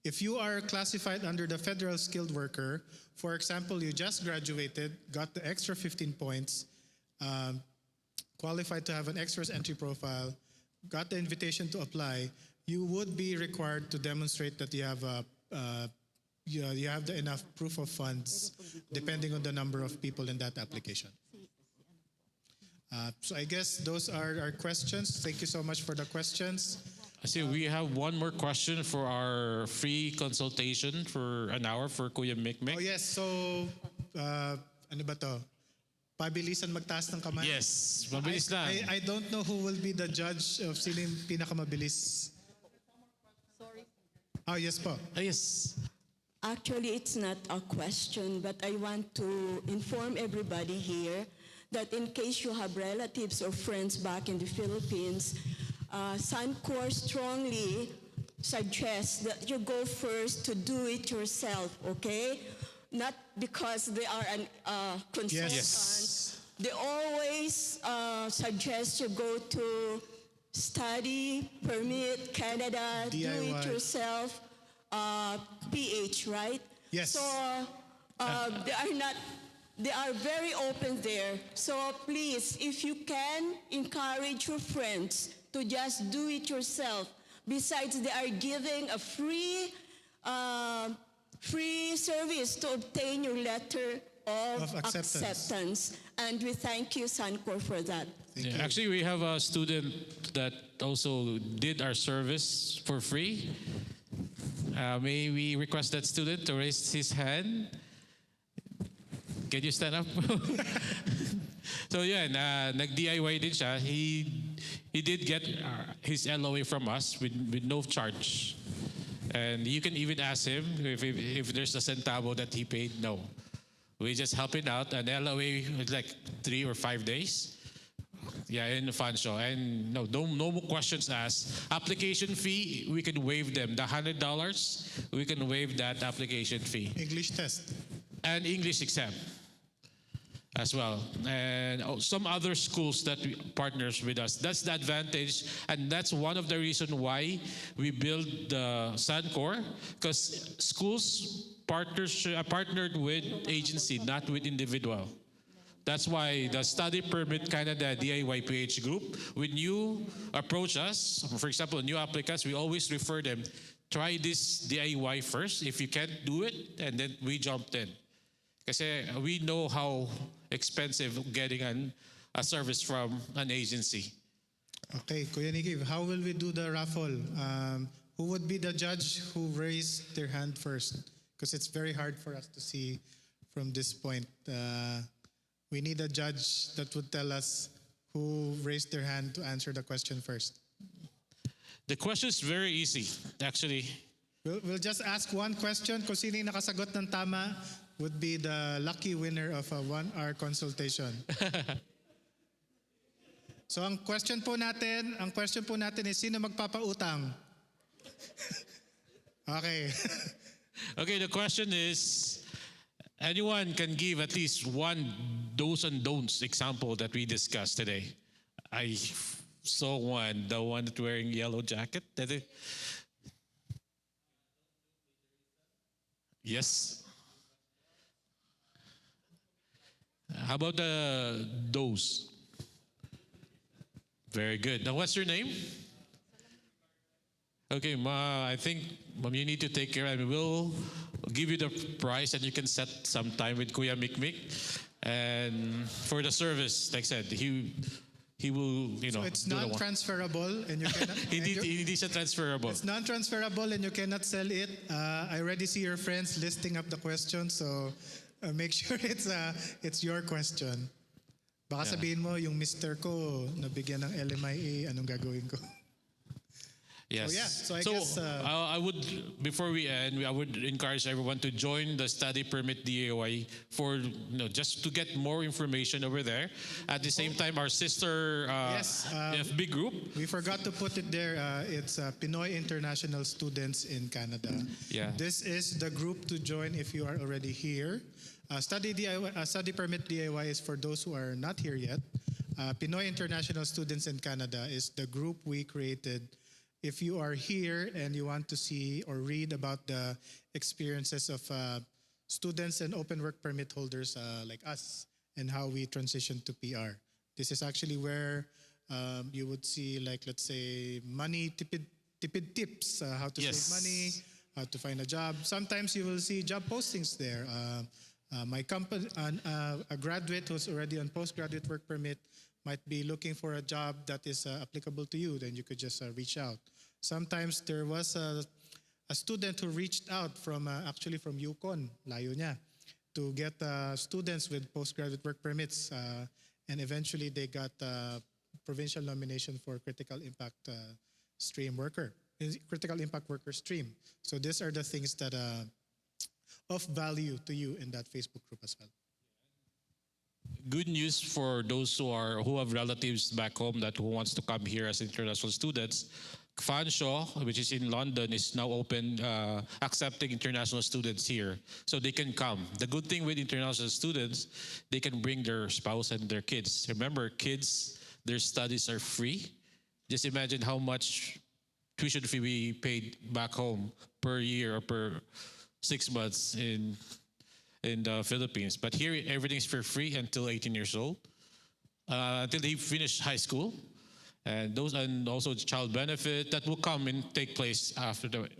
If you are classified under the federal skilled worker, for example, you just graduated, got the extra 15 points, qualified to have an express entry profile, got the invitation to apply, you would be required to demonstrate that you have you have the enough proof of funds depending on the number of people in that application. So I guess those are our questions. Thank you so much for the questions. I see we have one more question for our free consultation for an hour for Kuya Mikmik. Oh yes, so ano ba to? Pabilisan magtaas ng kamay? Yes, mabilis lang. I don't know who will be the judge of sino yung pinakamabilis. Sorry. Oh yes po. Yes. Actually, it's not a question, but I want to inform everybody here that in case you have relatives or friends back in the Philippines, Sun-Cor strongly suggests that you go first to do it yourself, okay? Not because they are an consultant. Yes. They always suggest you go to study, permit, Canada, do DIY. it yourself, PH, right? Yes. So they are very open there. So please, if you can, encourage your friends to just do it yourself. Besides, they are giving a free service to obtain your letter of acceptance. And we thank you, Sancor, for that. Yeah, actually, we have a student that also did our service for free. May we request that student to raise his hand? Can you stand up? So yeah, nag-DIY din siya. He did get his LOA from us with no charge. And you can even ask him if there's a centavo that he paid. No. We just help him out. An LOA is like 3 or 5 days. Yeah, in the fund show. And no more questions asked. Application fee, we can waive them. The $100, we can waive that application fee. English test. And English exam as well. And some other schools that partners with us. That's the advantage, and that's one of the reasons why we build the Sun-Cor, because schools partnered with agency, not with individual. That's why the study permit Canada DIY PH group, when you approach us, for example, new applicants, we always refer them, try this DIY first. If you can't do it, and then we jumped in. Kasi we know how expensive getting a service from an agency. Okay, Kuya Nikki, how will we do the raffle? Who would be the judge who raised their hand first? Because it's very hard for us to see from this point. We need a judge that would tell us who raised their hand to answer the question first. The question is very easy, actually. We'll just ask one question. Kung sino yung nakasagot ng tama would be the lucky winner of a 1-hour consultation. So ang question po natin is sino magpapautang? Okay. Okay, the question is, anyone can give at least one do's and don'ts example that we discussed today. I saw one, the one that's wearing yellow jacket. Yes. How about the do's? Very good. Now, what's your name? Okay, Ma, I think, Mom, you need to take care, and we'll give you the price, and you can set some time with Kuya Mikmik. And for the service, like I said, he will, So it's do the one. non-transferable, and you cannot. It is a transferable. It's non-transferable, and you cannot sell it. I already see your friends listing up the questions, so make sure it's your question. Baka sabihin mo, yung mister ko, nabigyan ng LMIA, anong gagawin ko? Yes. So I guess I would, before we end, I would encourage everyone to join the study permit DAY for just to get more information over there. At the same time, our sister FB group. We forgot to put it there. It's Pinoy International Students in Canada. Yeah. This is the group to join if you are already here. Study permit DIY is for those who are not here yet. Pinoy International Students in Canada is the group we created. If you are here and you want to see or read about the experiences of students and open work permit holders like us and how we transitioned to PR, this is actually where you would see, like, let's say, money tipid tips, how to save money, how to find a job. Sometimes you will see job postings there. My company, a graduate who's already on postgraduate work permit might be looking for a job that is applicable to you, then you could just reach out. Sometimes there was a student who reached out from actually from Yukon, layo niya, to get students with postgraduate work permits, and eventually they got provincial nomination for critical impact stream worker, critical impact worker stream. So these are the things that of value to you in that Facebook group as well. Good news for those who have relatives back home who wants to come here as international students. Fanshawe, which is in London, is now open, accepting international students here, so they can come. The good thing with international students, they can bring their spouse and their kids. Remember, kids, their studies are free. Just imagine how much tuition fee we paid back home per year or per 6 months in the Philippines. But here, everything's for free until 18 years old, until they finish high school. And also child benefit that will come and take place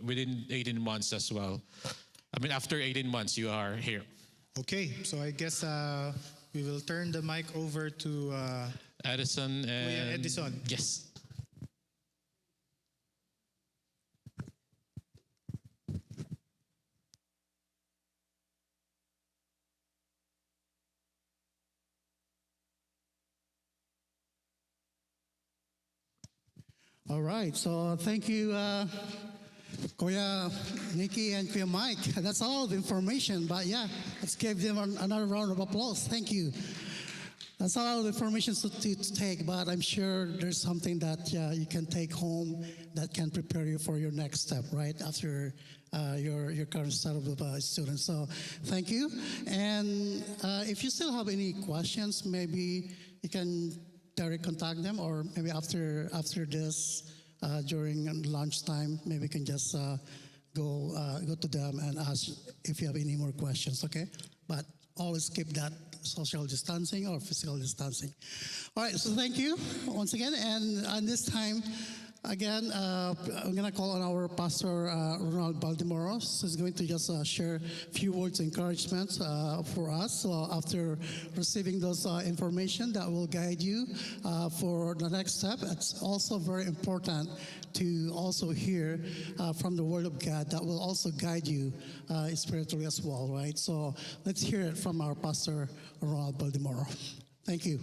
within 18 months as well. I mean, after 18 months, you are here. Okay, so I guess we will turn the mic over to Edison and Edison. Yes. All right, so thank you, Kuya Nikki and Kuya Mike. That's all the information, but yeah, let's give them another round of applause. Thank you. That's all the information to take, but I'm sure there's something that you can take home that can prepare you for your next step, right, after your current setup of students. So thank you. And if you still have any questions, maybe you can direct contact them, or maybe after this, during lunchtime, maybe you can just go to them and ask if you have any more questions, okay? But always keep that social distancing or physical distancing. All right, so thank you once again. And this time, again, I'm going to call on our pastor, Ronald Baldemoros, who's going to just share a few words of encouragement for us. So after receiving those information that will guide you for the next step, it's also very important to also hear from the Word of God that will also guide you spiritually as well, right? So let's hear it from our pastor, Ronald Baldemoros. Thank you.